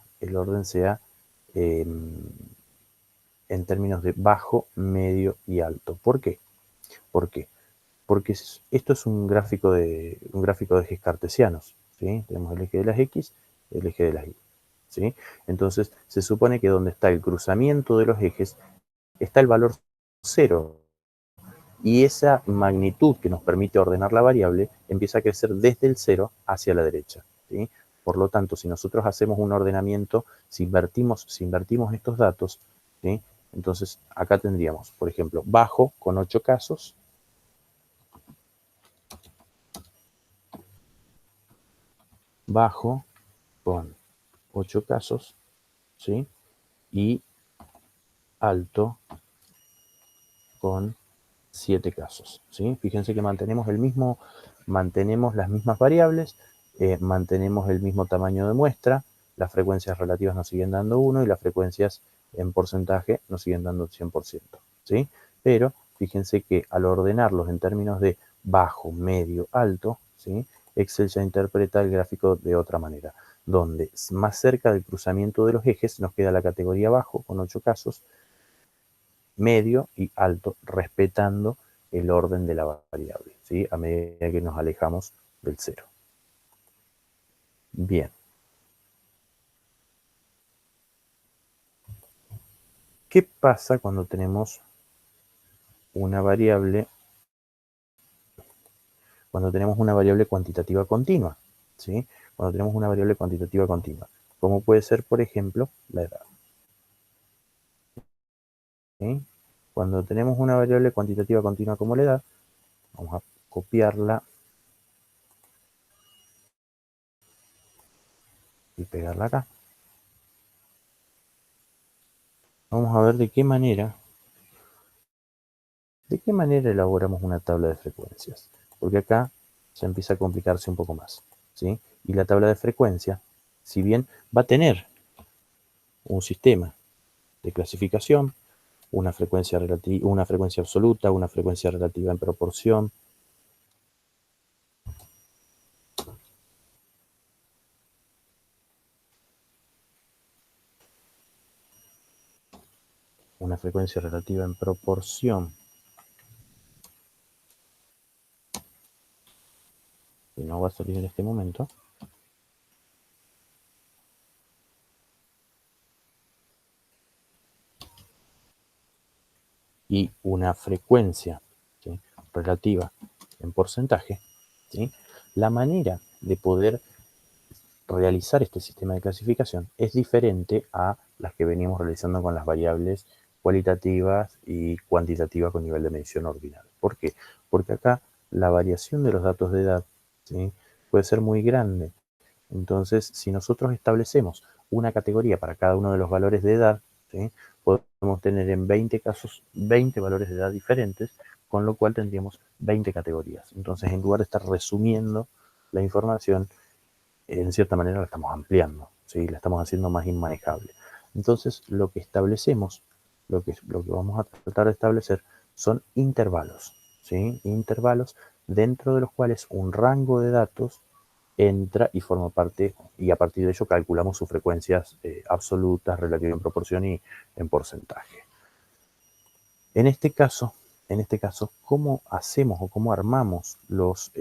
eh, en términos de bajo, medio y alto. ¿Por qué? ¿Por qué? Porque esto es un gráfico de ejes cartesianos. ¿Sí? Tenemos el eje de las X, el eje de las Y. ¿Sí? Entonces, se supone que donde está el cruzamiento de los ejes está el valor 0. Y esa magnitud que nos permite ordenar la variable empieza a crecer desde el 0 hacia la derecha. ¿Sí? Por lo tanto, si nosotros hacemos un ordenamiento, si invertimos estos datos, ¿sí? Entonces acá tendríamos, por ejemplo, bajo con 8 casos, bajo con 8 casos, ¿sí? Y alto con 7 casos, ¿sí? Fíjense que mantenemos las mismas variables, mantenemos el mismo tamaño de muestra, las frecuencias relativas nos siguen dando 1 y las frecuencias en porcentaje nos siguen dando 100%, ¿sí? Pero fíjense que al ordenarlos en términos de bajo, medio, alto, ¿sí? Excel ya interpreta el gráfico de otra manera, donde más cerca del cruzamiento de los ejes nos queda la categoría bajo con 8 casos, medio y alto, respetando el orden de la variable, ¿sí? A medida que nos alejamos del cero. Bien. ¿Qué pasa cuando tenemos una variable cuantitativa continua? ¿Sí? Cuando tenemos una variable cuantitativa continua, como puede ser, por ejemplo, la edad. ¿Sí? Cuando tenemos una variable cuantitativa continua como la edad, vamos a copiarla y pegarla acá. Vamos a ver de qué manera elaboramos una tabla de frecuencias. Porque acá ya empieza a complicarse un poco más, ¿sí? Y la tabla de frecuencia, si bien va a tener un sistema de clasificación, una frecuencia absoluta, una frecuencia relativa en proporción, una frecuencia relativa en proporción, que no va a salir en este momento, y una frecuencia, ¿sí?, relativa en porcentaje, ¿sí? La manera de poder realizar este sistema de clasificación es diferente a las que veníamos realizando con las variables cualitativas y cuantitativas con nivel de medición ordinal. ¿Por qué? Porque acá la variación de los datos de edad, ¿sí?, puede ser muy grande. Entonces, si nosotros establecemos una categoría para cada uno de los valores de edad, ¿sí?, podemos tener en 20 casos 20 valores de edad diferentes, con lo cual tendríamos 20 categorías. Entonces, en lugar de estar resumiendo la información, en cierta manera la estamos ampliando, ¿sí?, la estamos haciendo más inmanejable. Entonces, lo que establecemos, lo que vamos a tratar de establecer son intervalos, ¿sí?, intervalos dentro de los cuales un rango de datos entra y forma parte, y a partir de ello calculamos sus frecuencias absolutas, relativas en proporción y en porcentaje. En este caso, ¿cómo hacemos o cómo armamos los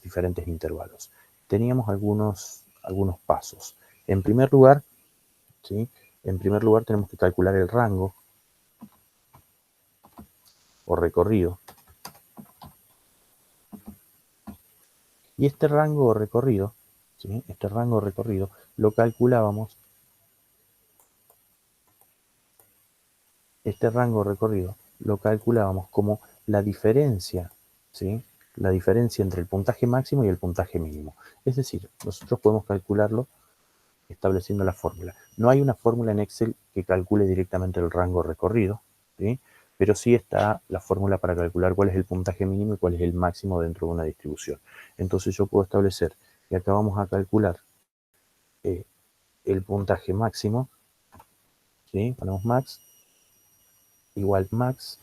diferentes intervalos? Teníamos algunos pasos. En primer lugar, ¿sí?, tenemos que calcular el rango o recorrido. Y este rango o recorrido, ¿sí?, lo calculábamos. Este rango recorrido lo calculábamos como la diferencia, ¿sí?, la diferencia entre el puntaje máximo y el puntaje mínimo. Es decir, nosotros podemos calcularlo estableciendo la fórmula. No hay una fórmula en Excel que calcule directamente el rango recorrido, ¿sí?, pero sí está la fórmula para calcular cuál es el puntaje mínimo y cuál es el máximo dentro de una distribución. Entonces yo puedo establecer que acá vamos a calcular el puntaje máximo, ¿sí?, ponemos max, igual max,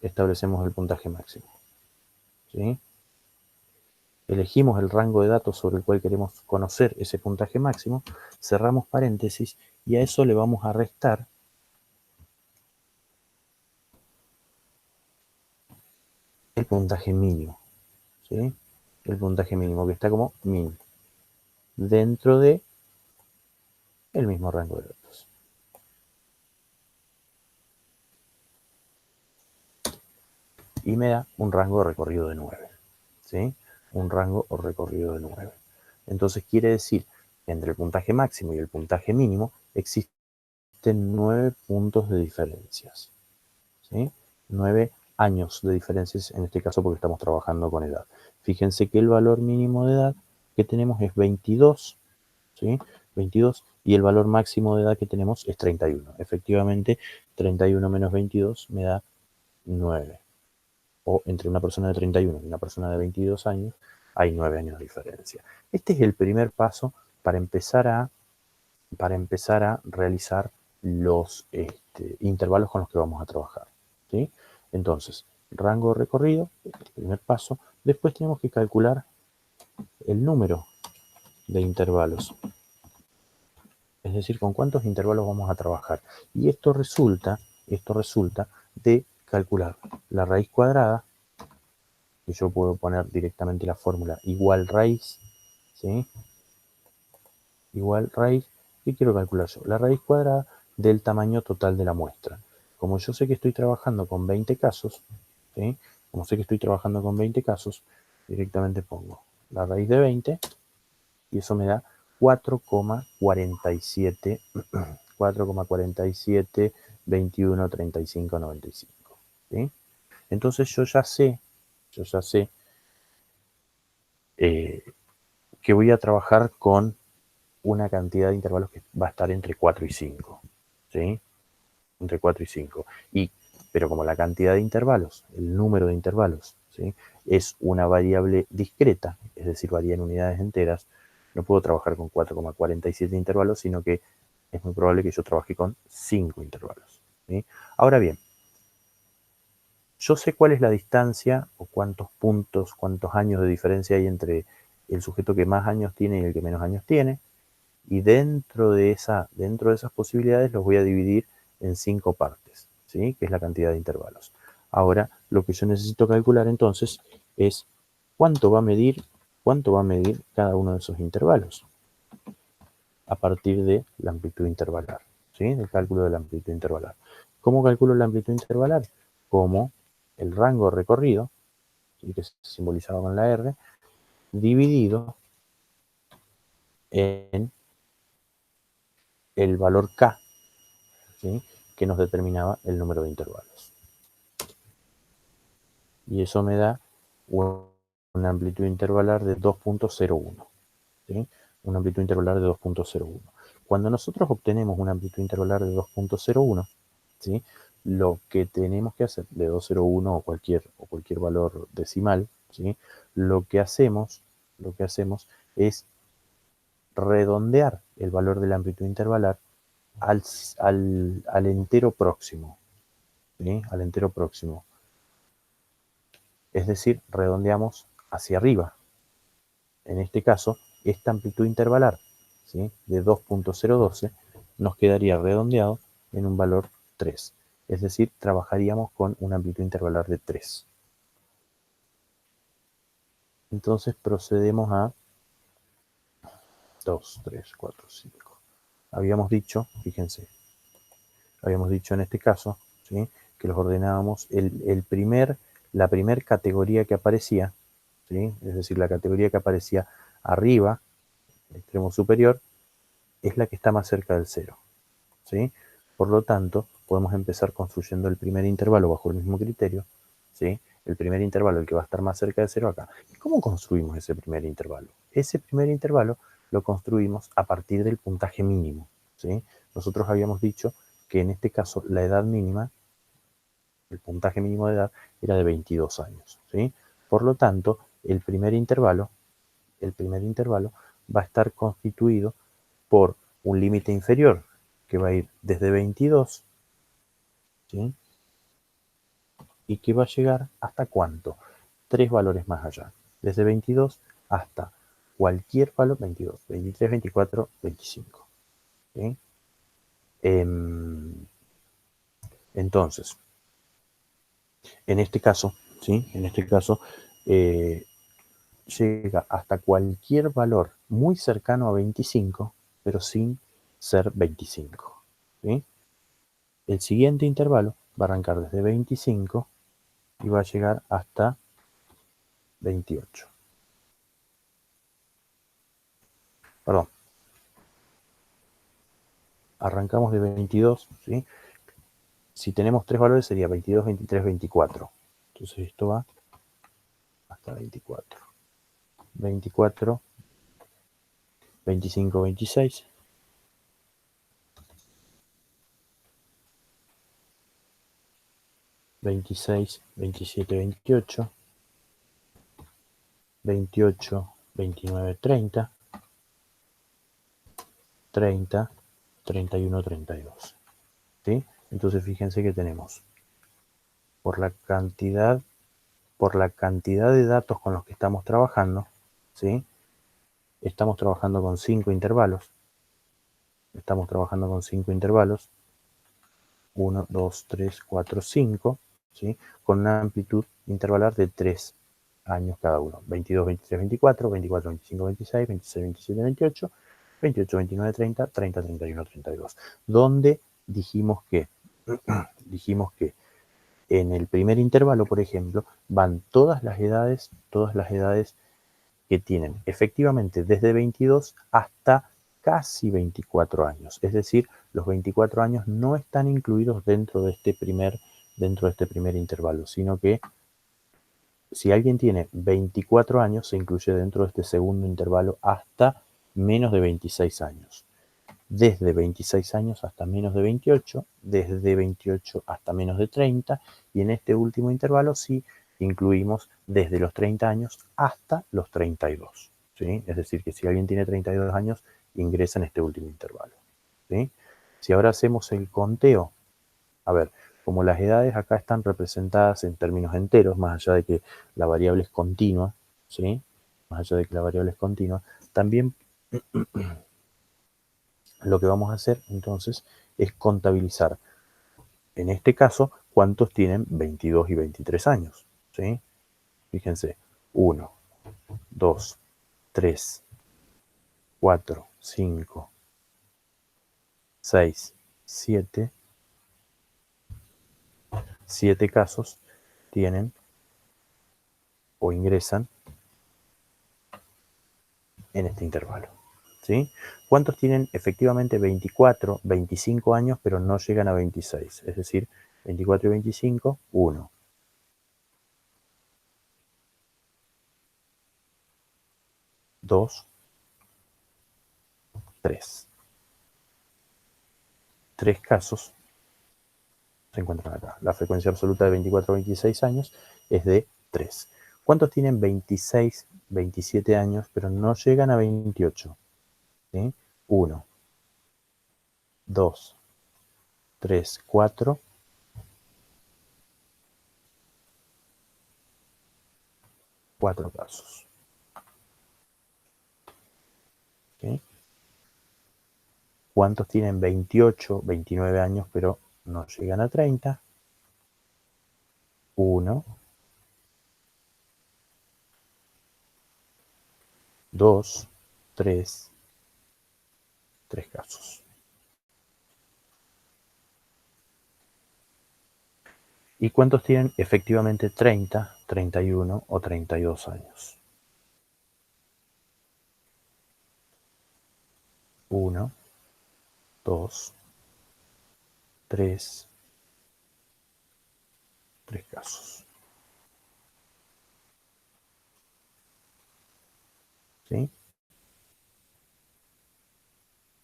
establecemos el puntaje máximo, ¿sí? Elegimos el rango de datos sobre el cual queremos conocer ese puntaje máximo, cerramos paréntesis y a eso le vamos a restar el puntaje mínimo, ¿sí? El puntaje mínimo que está como min dentro de el mismo rango de datos. Y me da un rango de recorrido de 9, ¿sí? Un rango o recorrido de 9. Entonces quiere decir que entre el puntaje máximo y el puntaje mínimo existen 9 puntos de diferencias, ¿sí? 9 años de diferencias en este caso porque estamos trabajando con edad. Fíjense que el valor mínimo de edad que tenemos es 22, ¿sí? 22, y el valor máximo de edad que tenemos es 31. Efectivamente, 31 menos 22 me da 9. O entre una persona de 31 y una persona de 22 años hay 9 años de diferencia. Este es el primer paso para empezar a realizar los intervalos con los que vamos a trabajar, ¿sí? Entonces, rango recorrido, el primer paso. Después tenemos que calcular el número de intervalos, es decir, con cuántos intervalos vamos a trabajar. Y esto resulta de calcular la raíz cuadrada, que yo puedo poner directamente la fórmula igual raíz, ¿sí? Igual raíz, ¿qué quiero calcular yo? La raíz cuadrada del tamaño total de la muestra. Como yo sé que estoy trabajando con 20 casos, ¿sí?, como sé que estoy trabajando con 20 casos, directamente pongo la raíz de 20 y eso me da 4,47, 4,47, 21, 35, 95, ¿sí? Entonces yo ya sé que voy a trabajar con una cantidad de intervalos que va a estar entre 4 y 5, ¿sí? Entre 4 y 5. Pero como la cantidad de intervalos, el número de intervalos, ¿sí?, es una variable discreta, es decir, varía en unidades enteras, no puedo trabajar con 4,47 intervalos, sino que es muy probable que yo trabaje con 5 intervalos, ¿sí? Ahora bien, yo sé cuál es la distancia o cuántos puntos, cuántos años de diferencia hay entre el sujeto que más años tiene y el que menos años tiene, y dentro de esas posibilidades los voy a dividir en 5 partes, ¿sí?, que es la cantidad de intervalos. Ahora, lo que yo necesito calcular entonces es cuánto va a medir cada uno de esos intervalos a partir de la amplitud intervalar, ¿sí?, el cálculo de la amplitud intervalar. ¿Cómo calculo la amplitud intervalar? Como el rango recorrido, ¿sí?, que es simbolizado con la R, dividido en el valor K, ¿sí?, que nos determinaba el número de intervalos. Y eso me da una amplitud intervalar de 2.01, ¿sí?, una amplitud intervalar de 2.01. Cuando nosotros obtenemos una amplitud intervalar de 2.01, ¿sí?, lo que tenemos que hacer, de 201 o cualquier valor decimal, ¿sí?, lo que hacemos es redondear el valor de la amplitud intervalar al entero próximo, ¿sí?, al entero próximo. Es decir, redondeamos hacia arriba. En este caso, esta amplitud intervalar, ¿sí?, de 2.012 nos quedaría redondeado en un valor 3. Es decir, trabajaríamos con una amplitud intervalar de 3. Entonces procedemos a 2, 3, 4, 5. Habíamos dicho, fíjense, en este caso, ¿sí?, que los ordenábamos, la primer categoría que aparecía, ¿sí?, es decir, la categoría que aparecía arriba, el extremo superior, es la que está más cerca del 0, ¿sí? Por lo tanto, podemos empezar construyendo el primer intervalo bajo el mismo criterio, ¿sí? El primer intervalo, el que va a estar más cerca del 0 acá. ¿Cómo construimos ese primer intervalo? Ese primer intervalo lo construimos a partir del puntaje mínimo, ¿sí? Nosotros habíamos dicho que en este caso la edad mínima, el puntaje mínimo de edad, era de 22 años, ¿sí? Por lo tanto, el primer intervalo va a estar constituido por un límite inferior que va a ir desde 22, ¿sí?, y que va a llegar hasta ¿cuánto? 3 valores más allá, desde 22 hasta cualquier valor, 22, 23, 24, 25, ¿sí? Entonces, en este caso, ¿sí?, llega hasta cualquier valor muy cercano a 25, pero sin ser 25, ¿sí? El siguiente intervalo va a arrancar desde 25 y va a llegar hasta 28. Perdón. Arrancamos de 22, ¿sí? Si tenemos 3 valores sería 22, 23, 24. Entonces esto va hasta 24. 24, 25, 26. 26, 27, 28. 28, 29, 30. 30, 31, 32. ¿Sí? Entonces fíjense que tenemos por la cantidad de datos con los que estamos trabajando, ¿sí?, estamos trabajando con 5 intervalos. 1, 2, 3, 4, 5, ¿sí?, con una amplitud intervalar de 3 años cada uno. 22, 23, 24, 24, 25, 26, 26, 27, 28, 28, 29, 30, 30, 31, 32. Donde dijimos que en el primer intervalo, por ejemplo, van todas las edades que tienen efectivamente desde 22 hasta casi 24 años. Es decir, los 24 años no están incluidos dentro de este primer intervalo, sino que si alguien tiene 24 años, se incluye dentro de este segundo intervalo hasta menos de 26 años. Desde 26 años hasta menos de 28, desde 28 hasta menos de 30, y en este último intervalo sí incluimos desde los 30 años hasta los 32. ¿Sí? Es decir, que si alguien tiene 32 años, ingresa en este último intervalo. ¿Sí? Si ahora hacemos el conteo, a ver, como las edades acá están representadas en términos enteros, más allá de que la variable es continua, ¿sí? Más allá de que la variable es continua, también lo que vamos a hacer entonces es contabilizar, en este caso, cuántos tienen 22 y 23 años, ¿sí? Fíjense, 1, 2, 3, 4, 5, 6, 7, 7 casos tienen o ingresan en este intervalo. ¿Sí? ¿Cuántos tienen efectivamente 24, 25 años, pero no llegan a 26? Es decir, 24 y 25, 1. 2, 3. 3 casos se encuentran acá. La frecuencia absoluta de 24 a 26 años es de 3. ¿Cuántos tienen 26, 27 años, pero no llegan a 28? ¿Sí? 1, 2, 3, 4. 4 casos. ¿Sí? ¿Cuántos tienen 28, 29 años, pero no llegan a 30? 1, 2, 3, 3 casos. ¿Y cuántos tienen efectivamente 30, 31 o 32 años? 1, 2, 3, 3 casos. ¿Sí?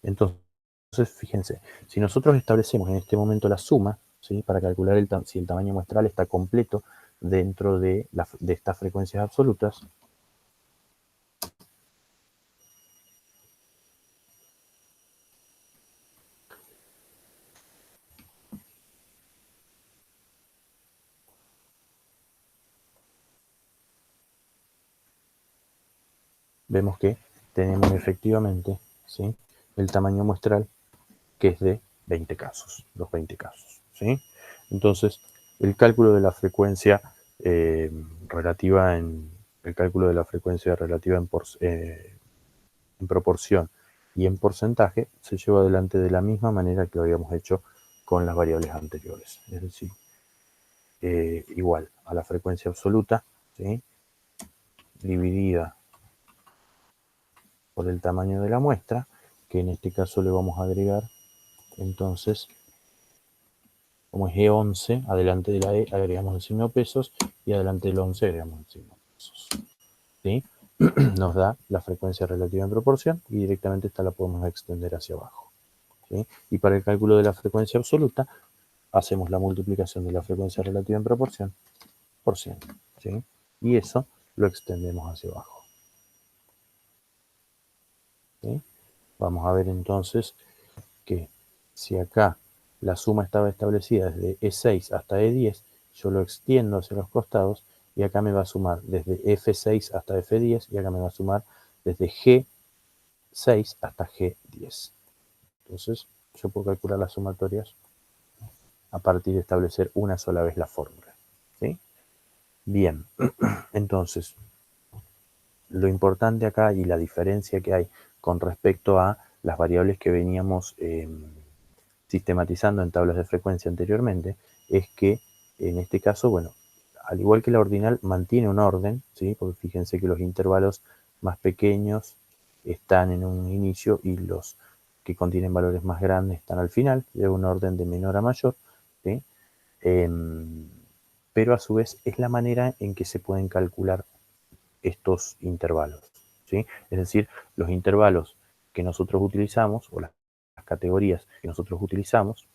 Entonces, fíjense, si nosotros establecemos en este momento la suma, ¿sí? Para calcular si el tamaño muestral está completo dentro de estas frecuencias absolutas, vemos que tenemos efectivamente, ¿sí? El tamaño muestral que es de 20 casos, los 20 casos. ¿Sí? Entonces, el cálculo de la frecuencia relativa en proporción y en porcentaje se lleva adelante de la misma manera que lo habíamos hecho con las variables anteriores. Es decir, igual a la frecuencia absoluta, ¿sí? Dividida por el tamaño de la muestra, que en este caso le vamos a agregar entonces, como es E11, adelante de la E agregamos el signo pesos y adelante del 11 agregamos el signo pesos. ¿Sí? Nos da la frecuencia relativa en proporción y directamente esta la podemos extender hacia abajo. ¿Sí? Y para el cálculo de la frecuencia absoluta, hacemos la multiplicación de la frecuencia relativa en proporción por 100. ¿Sí? Y eso lo extendemos hacia abajo. ¿Sí? Vamos a ver entonces que si acá la suma estaba establecida desde E6 hasta E10, yo lo extiendo hacia los costados y acá me va a sumar desde F6 hasta F10 y acá me va a sumar desde G6 hasta G10. Entonces yo puedo calcular las sumatorias a partir de establecer una sola vez la fórmula. ¿Sí? Bien, entonces lo importante acá y la diferencia que hay con respecto a las variables que veníamos sistematizando en tablas de frecuencia anteriormente, es que en este caso, bueno, al igual que la ordinal, mantiene un orden, ¿sí? Porque fíjense que los intervalos más pequeños están en un inicio y los que contienen valores más grandes están al final, de un orden de menor a mayor, ¿sí? Pero a su vez es la manera en que se pueden calcular estos intervalos, ¿sí? Es decir, los intervalos que nosotros utilizamos, o las categorías que nosotros utilizamos,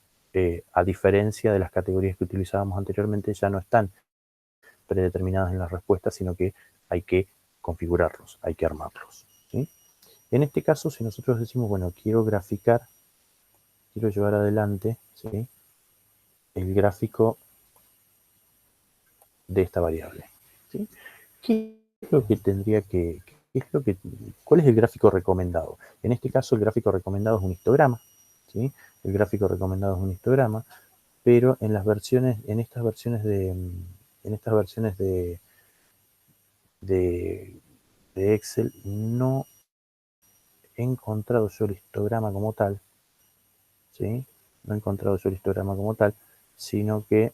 a diferencia de las categorías que utilizábamos anteriormente, ya no están predeterminadas en las respuestas, sino que hay que configurarlos, hay que armarlos, ¿sí? En este caso, si nosotros decimos, bueno, quiero graficar, quiero llevar adelante, ¿sí?, el gráfico de esta variable, ¿sí? ¿Qué es lo que tendría que, cuál es el gráfico recomendado? En este caso, el gráfico recomendado es un histograma, ¿sí? El gráfico recomendado es un histograma, pero en las versiones, en estas versiones de Excel no he encontrado yo el histograma como tal, ¿sí? No he encontrado yo el histograma como tal, sino que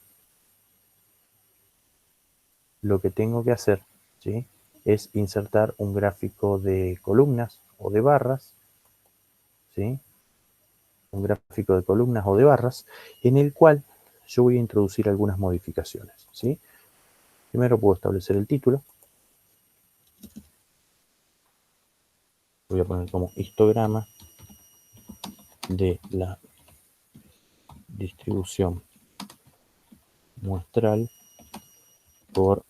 lo que tengo que hacer, ¿sí?, es insertar un gráfico de columnas o de barras, ¿sí?, un gráfico de columnas o de barras, en el cual yo voy a introducir algunas modificaciones, ¿sí? Primero puedo establecer el título. Voy a poner como histograma de la distribución muestral por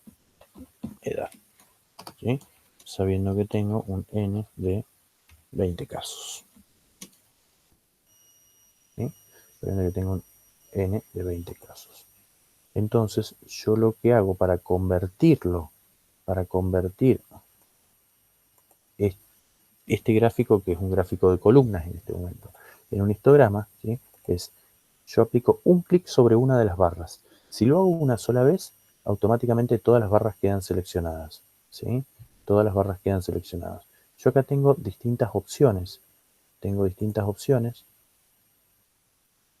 edad, ¿sí?, sabiendo que tengo un N de 20 casos, ¿sí?, sabiendo que tengo un N de 20 casos. Entonces, yo lo que hago para convertir este gráfico, que es un gráfico de columnas en este momento, en un histograma, ¿sí?, es, yo aplico un clic sobre una de las barras. Si lo hago una sola vez, automáticamente todas las barras quedan seleccionadas, ¿sí? Todas las barras quedan seleccionadas. Yo acá tengo distintas opciones. Tengo distintas opciones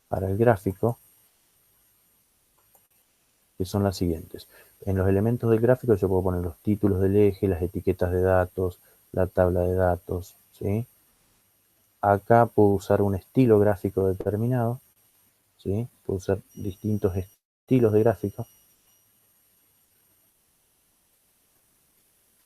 para el gráfico, que son las siguientes. En los elementos del gráfico yo puedo poner los títulos del eje, las etiquetas de datos, la tabla de datos, ¿sí? Acá puedo usar un estilo gráfico determinado, ¿sí? Puedo usar distintos estilos de gráfico.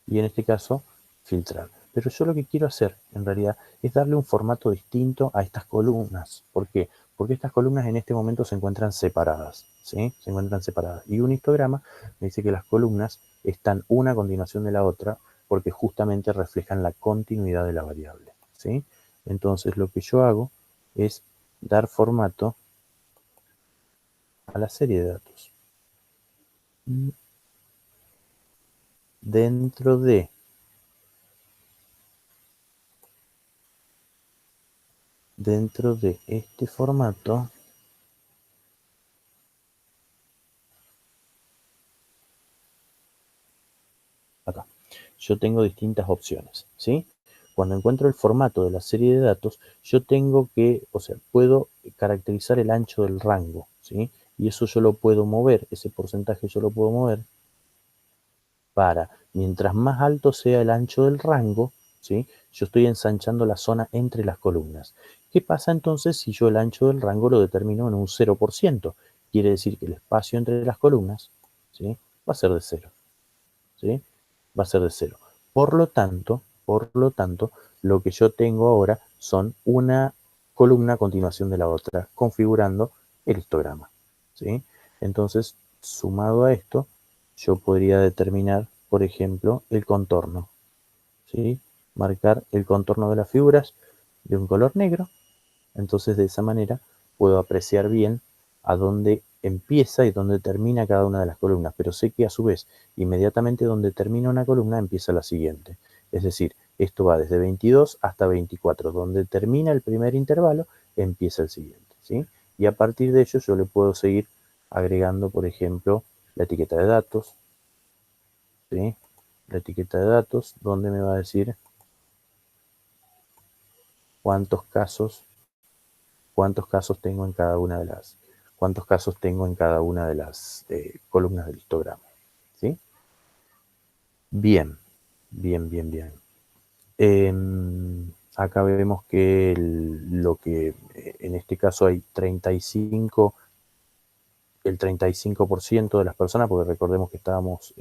Y en este caso, filtrar. Pero yo lo que quiero hacer, en realidad, es darle un formato distinto a estas columnas. ¿Por qué? Porque estas columnas en este momento se encuentran separadas, ¿sí? Se encuentran separadas. Y un histograma me dice que las columnas están una a continuación de la otra porque justamente reflejan la continuidad de la variable, ¿sí? Entonces, lo que yo hago es dar formato a la serie de datos. Dentro de este formato, acá, yo tengo distintas opciones, ¿sí? Cuando encuentro el formato de la serie de datos, yo tengo que, o sea, puedo caracterizar el ancho del rango, ¿sí? Y eso yo lo puedo mover, ese porcentaje yo lo puedo mover para, mientras más alto sea el ancho del rango, ¿sí?, yo estoy ensanchando la zona entre las columnas. ¿Qué pasa entonces si yo el ancho del rango lo determino en un 0%? Quiere decir que el espacio entre las columnas, ¿sí?, va a ser de 0, ¿sí? Va a ser de 0. Por lo tanto, lo que yo tengo ahora son una columna a continuación de la otra, configurando el histograma, ¿sí? Entonces, sumado a esto, yo podría determinar, por ejemplo, el contorno, ¿sí? Marcar el contorno de las figuras de un color negro. Entonces, de esa manera, puedo apreciar bien a dónde empieza y dónde termina cada una de las columnas, pero sé que a su vez, inmediatamente donde termina una columna, empieza la siguiente. Es decir, esto va desde 22 hasta 24. Donde termina el primer intervalo, empieza el siguiente, ¿sí? Y a partir de ello yo le puedo seguir agregando, por ejemplo, la etiqueta de datos, ¿sí? La etiqueta de datos, donde me va a decir cuántos casos tengo en cada una de las columnas del histograma, ¿sí? Bien, bien, bien, bien. Acá vemos que lo que en este caso hay 35, el 35% de las personas, porque recordemos que estábamos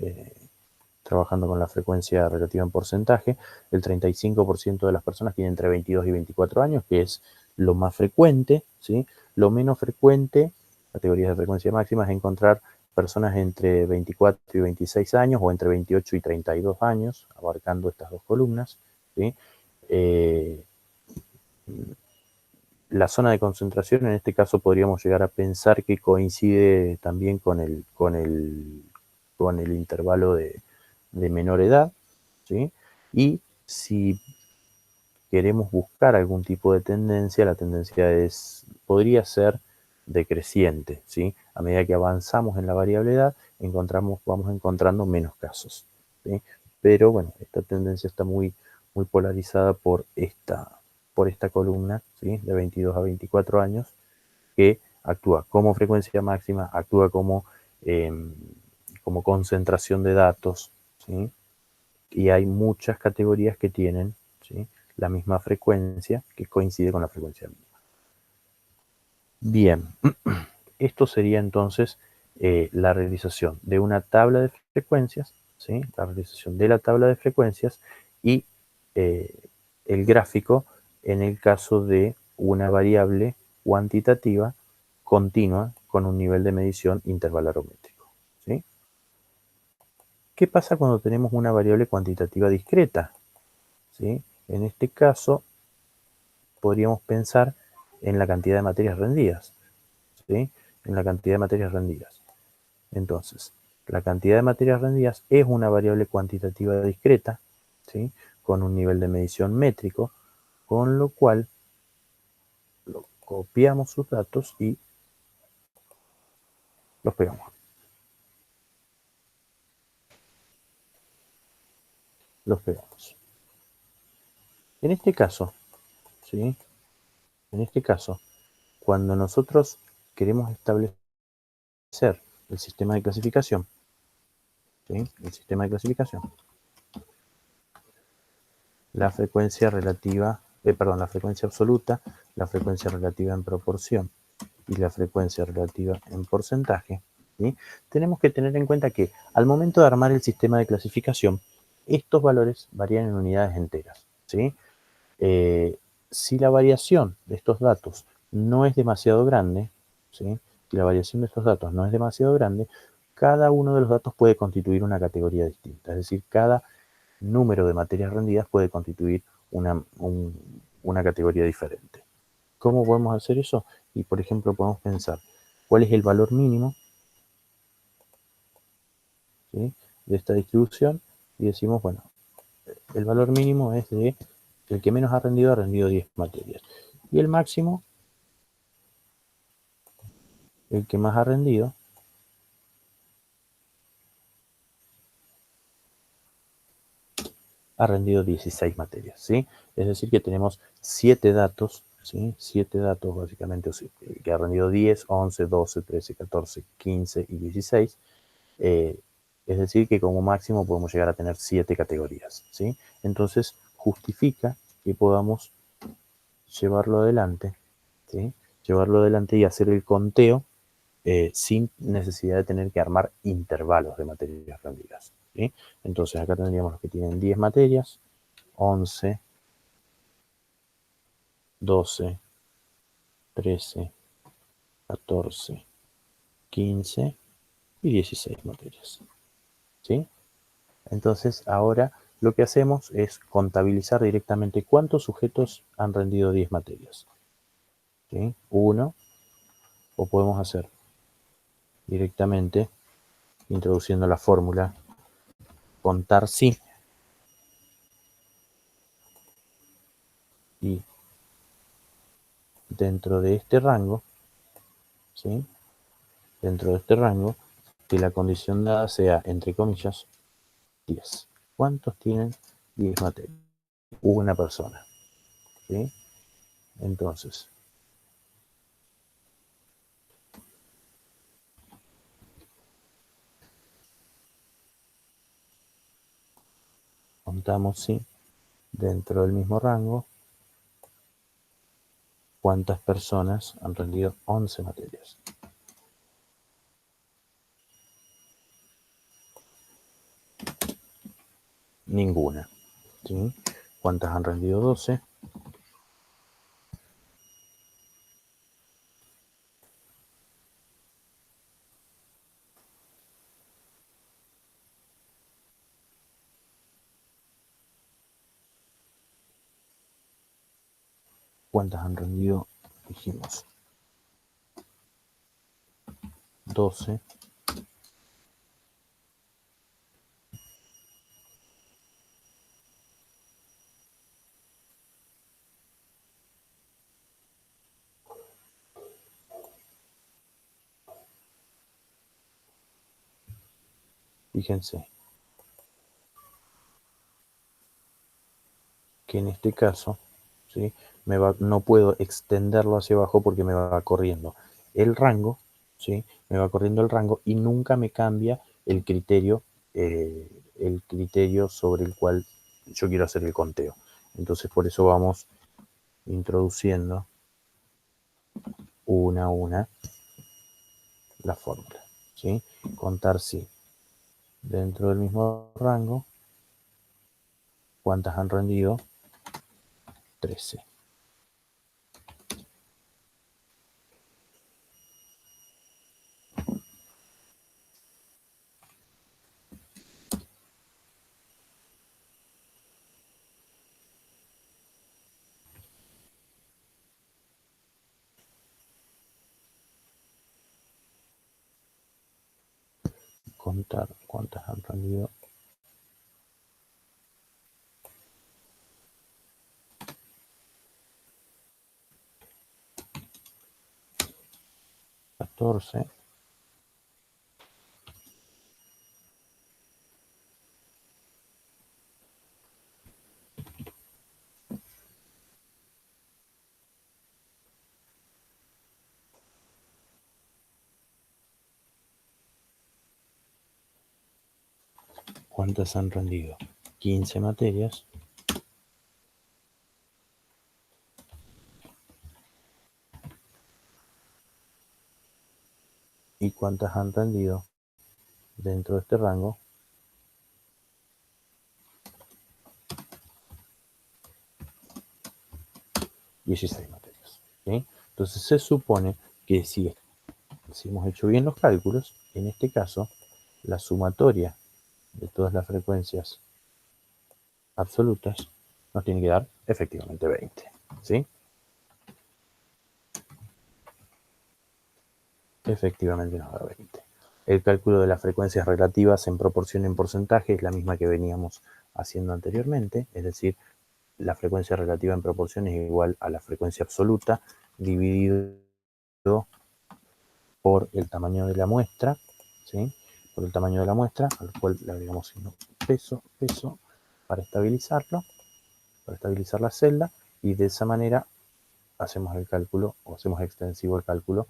trabajando con la frecuencia relativa en porcentaje, el 35% de las personas tienen entre 22 y 24 años, que es lo más frecuente, ¿sí? Lo menos frecuente, categorías de frecuencia máxima, es encontrar personas entre 24 y 26 años o entre 28 y 32 años, abarcando estas dos columnas, ¿sí? La zona de concentración, en este caso podríamos llegar a pensar que coincide también con el intervalo de menor edad, ¿sí? Y si queremos buscar algún tipo de tendencia, la tendencia podría ser decreciente, ¿sí? A medida que avanzamos en la variable edad, vamos encontrando menos casos, ¿sí? Pero bueno, esta tendencia está muy polarizada por esta columna, ¿sí? De 22 a 24 años, que actúa como frecuencia máxima, actúa como concentración de datos, ¿sí? Y hay muchas categorías que tienen, ¿sí?, la misma frecuencia, que coincide con la frecuencia mínima. Bien, esto sería entonces la realización de una tabla de frecuencias, ¿sí?, la realización de la tabla de frecuencias y el gráfico en el caso de una variable cuantitativa continua con un nivel de medición intervalarométrico, ¿sí? ¿Qué pasa cuando tenemos una variable cuantitativa discreta? ¿Sí? En este caso, podríamos pensar en la cantidad de materias rendidas, ¿sí? En la cantidad de materias rendidas. Entonces, la cantidad de materias rendidas es una variable cuantitativa discreta, ¿sí?, con un nivel de medición métrico, con lo cual copiamos sus datos y los pegamos. Los pegamos. En este caso, ¿sí?, en este caso, cuando nosotros queremos establecer el sistema de clasificación, ¿sí?, el sistema de clasificación, la frecuencia relativa, la frecuencia absoluta, la frecuencia relativa en proporción y la frecuencia relativa en porcentaje, ¿sí?, tenemos que tener en cuenta que al momento de armar el sistema de clasificación, estos valores varían en unidades enteras, ¿sí? Si la variación de estos datos no es demasiado grande, ¿sí?, si la variación de estos datos no es demasiado grande, cada uno de los datos puede constituir una categoría distinta, es decir, cada número de materias rendidas puede constituir una categoría diferente. ¿Cómo podemos hacer eso? Y por ejemplo podemos pensar cuál es el valor mínimo, ¿sí?, de esta distribución y decimos, bueno, el valor mínimo es de el que menos ha rendido 10 materias. Y el máximo, el que más ha rendido, ha rendido 16 materias, ¿sí? Es decir, que tenemos 7 datos, ¿sí? 7 datos básicamente, que ha rendido 10, 11, 12, 13, 14, 15 y 16. Es decir, que como máximo podemos llegar a tener 7 categorías, ¿sí? Entonces, justifica que podamos llevarlo adelante, ¿sí?, llevarlo adelante y hacer el conteo sin necesidad de tener que armar intervalos de materias rendidas, ¿sí? Entonces acá tendríamos los que tienen 10 materias, 11, 12, 13, 14, 15 y 16 materias, ¿sí? Entonces ahora lo que hacemos es contabilizar directamente cuántos sujetos han rendido 10 materias, ¿sí? 1, o podemos hacer directamente introduciendo la fórmula contar si, y dentro de este rango, ¿sí?, dentro de este rango, que la condición dada sea, entre comillas, 10. ¿Cuántos tienen 10 materias? Una persona, ¿sí? Entonces, contamos si dentro del mismo rango, cuántas personas han rendido 11 materias. Ninguna. ¿Sí? ¿Cuántas han rendido 12? ¿Cuántas han rendido? Dijimos 12. Fíjense que en este caso, ¿sí? No puedo extenderlo hacia abajo porque me va corriendo el rango, ¿sí? Me va corriendo el rango y nunca me cambia el criterio sobre el cual yo quiero hacer el conteo. Entonces por eso vamos introduciendo una a una la fórmula, ¿sí? Contar si dentro del mismo rango, ¿cuántas han rendido? 13. Contar cuántas han rendido. 14. ¿Cuántas han rendido? 15 materias. ¿Y cuántas han rendido dentro de este rango? 16 materias. ¿Sí? Entonces se supone que si hemos hecho bien los cálculos, en este caso, la sumatoria de todas las frecuencias absolutas nos tiene que dar efectivamente 20. ¿Sí? Efectivamente nos da 20. El cálculo de las frecuencias relativas en proporción en porcentaje es la misma que veníamos haciendo anteriormente, es decir, la frecuencia relativa en proporción es igual a la frecuencia absoluta dividido por el tamaño de la muestra, ¿sí? Por el tamaño de la muestra, al cual le agregamos signo peso, para estabilizarlo, para estabilizar la celda, y de esa manera hacemos el cálculo, o hacemos extensivo el cálculo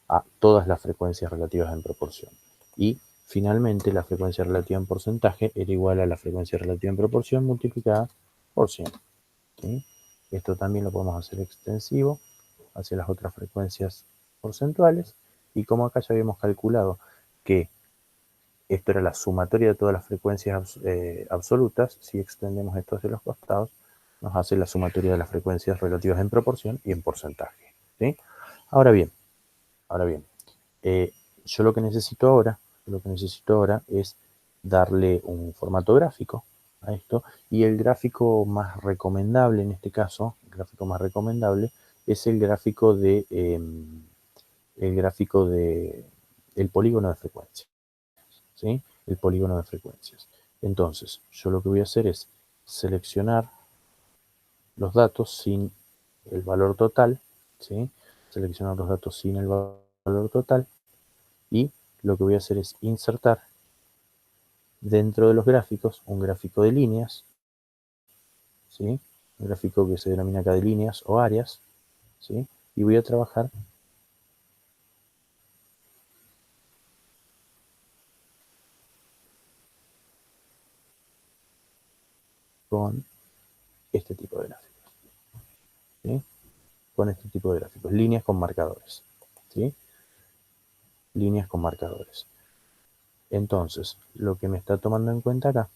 a todas las frecuencias relativas en proporción. Y finalmente la frecuencia relativa en porcentaje era igual a la frecuencia relativa en proporción multiplicada por 100. ¿Sí? Esto también lo podemos hacer extensivo hacia las otras frecuencias porcentuales. Y como acá ya habíamos calculado que esto era la sumatoria de todas las frecuencias absolutas, si extendemos esto hacia los costados, nos hace la sumatoria de las frecuencias relativas en proporción y en porcentaje. ¿Sí? Ahora bien, eh, yo lo que necesito ahora es darle un formato gráfico a esto, y el gráfico más recomendable en este caso, el gráfico más recomendable es el gráfico de el polígono de frecuencias, ¿sí? El polígono de frecuencias. Entonces, yo lo que voy a hacer es seleccionar los datos sin el valor total, ¿sí? Seleccionar los datos sin el valor total, y lo que voy a hacer es insertar dentro de los gráficos un gráfico de líneas, ¿sí? Un gráfico que se denomina acá de líneas o áreas, ¿sí? Y voy a trabajar con este tipo de gráficos, ¿sí? Con este tipo de gráficos, líneas con marcadores, ¿sí? Líneas con marcadores. Entonces, lo que me está tomando en cuenta acá,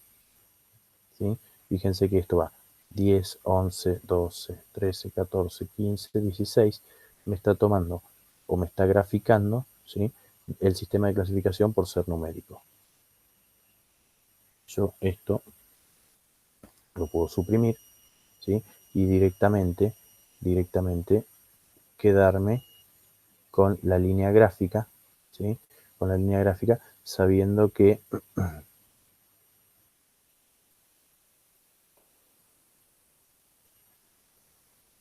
¿sí? Fíjense que esto va 10, 11, 12, 13, 14, 15, 16. Me está tomando o me está graficando, ¿sí?, el sistema de clasificación por ser numérico. Yo esto lo puedo suprimir, ¿sí?, y directamente quedarme con la línea gráfica, ¿sí?, con la línea gráfica, sabiendo que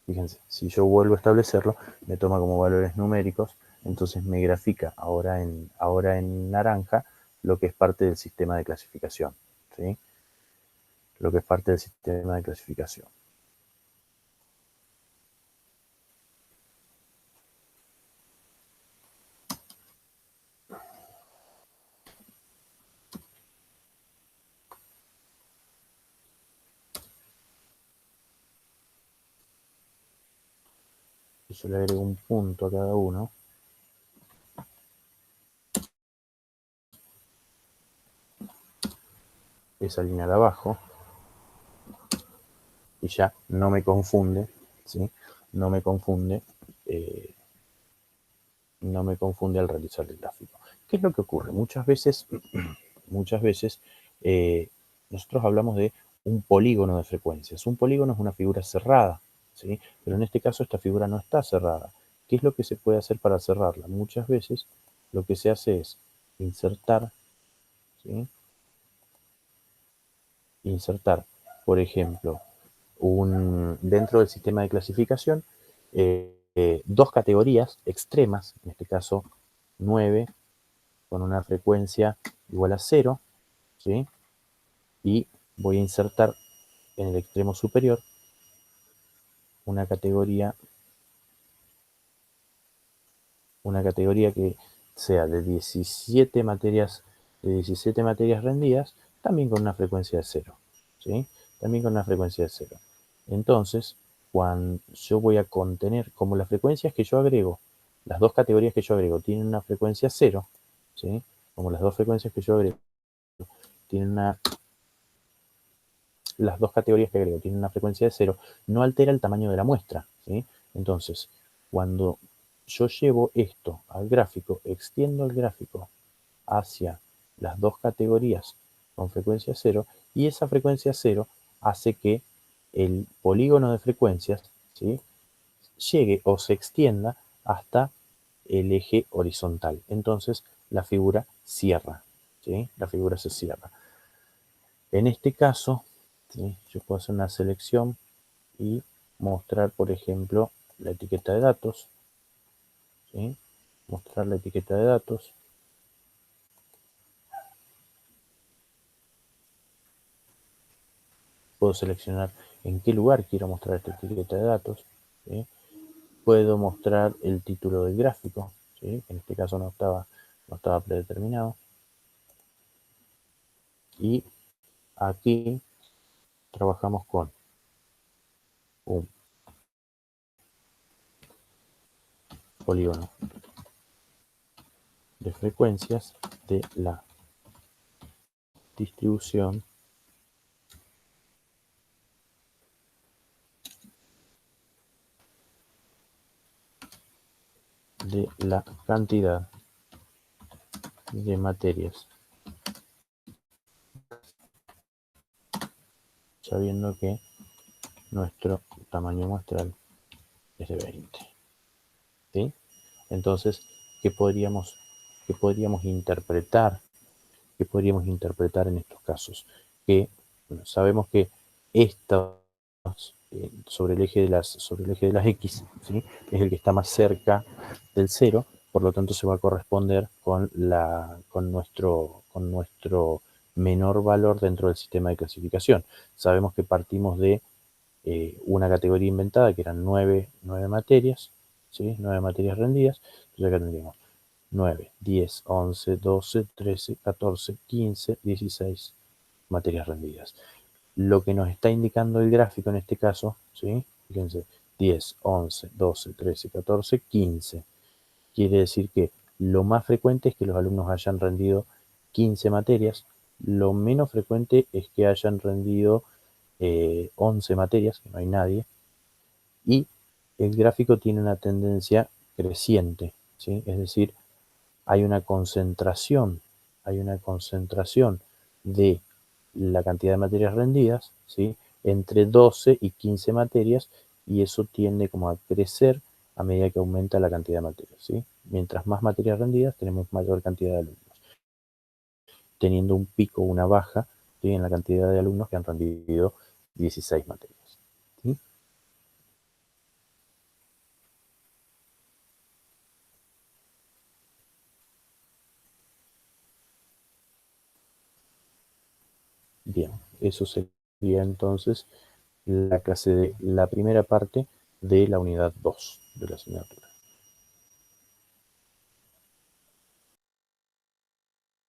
fíjense, si yo vuelvo a establecerlo, me toma como valores numéricos, entonces me grafica ahora en naranja lo que es parte del sistema de clasificación, ¿sí? Lo que es parte del sistema de clasificación. Y yo le agrego un punto a cada uno. Esa línea de abajo. Y ya no me confunde, ¿sí? No me confunde al realizar el gráfico. ¿Qué es lo que ocurre? Muchas veces nosotros hablamos de un polígono de frecuencias. Un polígono es una figura cerrada, ¿sí? Pero en este caso esta figura no está cerrada. ¿Qué es lo que se puede hacer para cerrarla? Muchas veces lo que se hace es insertar, ¿sí?, insertar, por ejemplo, dentro del sistema de clasificación, dos categorías extremas, en este caso 9 con una frecuencia igual a 0, ¿sí? Y voy a insertar en el extremo superior una categoría que sea de 17 materias rendidas, también con una frecuencia de 0, ¿sí? También con una frecuencia de 0. Entonces, cuando yo voy a contener, como las frecuencias que yo agrego, las dos categorías que yo agrego tienen una frecuencia 0, ¿sí? Como las dos frecuencias que yo agrego tienen las dos categorías que agrego tienen una frecuencia de 0, no altera el tamaño de la muestra, ¿sí? Entonces, cuando yo llevo esto al gráfico, extiendo el gráfico hacia las dos categorías con frecuencia 0, y esa frecuencia 0 hace que el polígono de frecuencias, ¿sí?, llegue o se extienda hasta el eje horizontal. Entonces la figura cierra, ¿sí? La figura se cierra. En este caso, ¿sí?, yo puedo hacer una selección y mostrar, por ejemplo, la etiqueta de datos, ¿sí? Mostrar la etiqueta de datos. Puedo seleccionar en qué lugar quiero mostrar esta etiqueta de datos, ¿sí? Puedo mostrar el título del gráfico, ¿sí?, en este caso no estaba predeterminado. Y aquí trabajamos con un polígono de frecuencias de la distribución de la cantidad de materias, sabiendo que nuestro tamaño muestral es de 20, ¿sí? Entonces, ¿qué podríamos interpretar? ¿Qué podríamos interpretar en estos casos? Que bueno, sabemos que estos sobre el eje de las X, ¿sí?, es el que está más cerca del 0, por lo tanto se va a corresponder con nuestro menor valor dentro del sistema de clasificación. Sabemos que partimos de una categoría inventada que eran 9 materias, ¿sí?, 9 materias rendidas. Entonces acá tendríamos 9, 10, 11, 12, 13, 14, 15, 16 materias rendidas. Lo que nos está indicando el gráfico en este caso, ¿sí?, fíjense, 10, 11, 12, 13, 14, 15. Quiere decir que lo más frecuente es que los alumnos hayan rendido 15 materias, Lo menos frecuente es que hayan rendido 11 materias, que no hay nadie, y el gráfico tiene una tendencia creciente, ¿sí? Es decir, hay una concentración de la cantidad de materias rendidas, ¿sí? Entre 12 y 15 materias, y eso tiende como a crecer a medida que aumenta la cantidad de materias, ¿sí? Mientras más materias rendidas, tenemos mayor cantidad de alumnos, teniendo un pico, una baja, ¿sí? En la cantidad de alumnos que han rendido 16 materias, ¿sí? Bien, eso sería entonces la clase de la primera parte de la unidad 2 de la asignatura.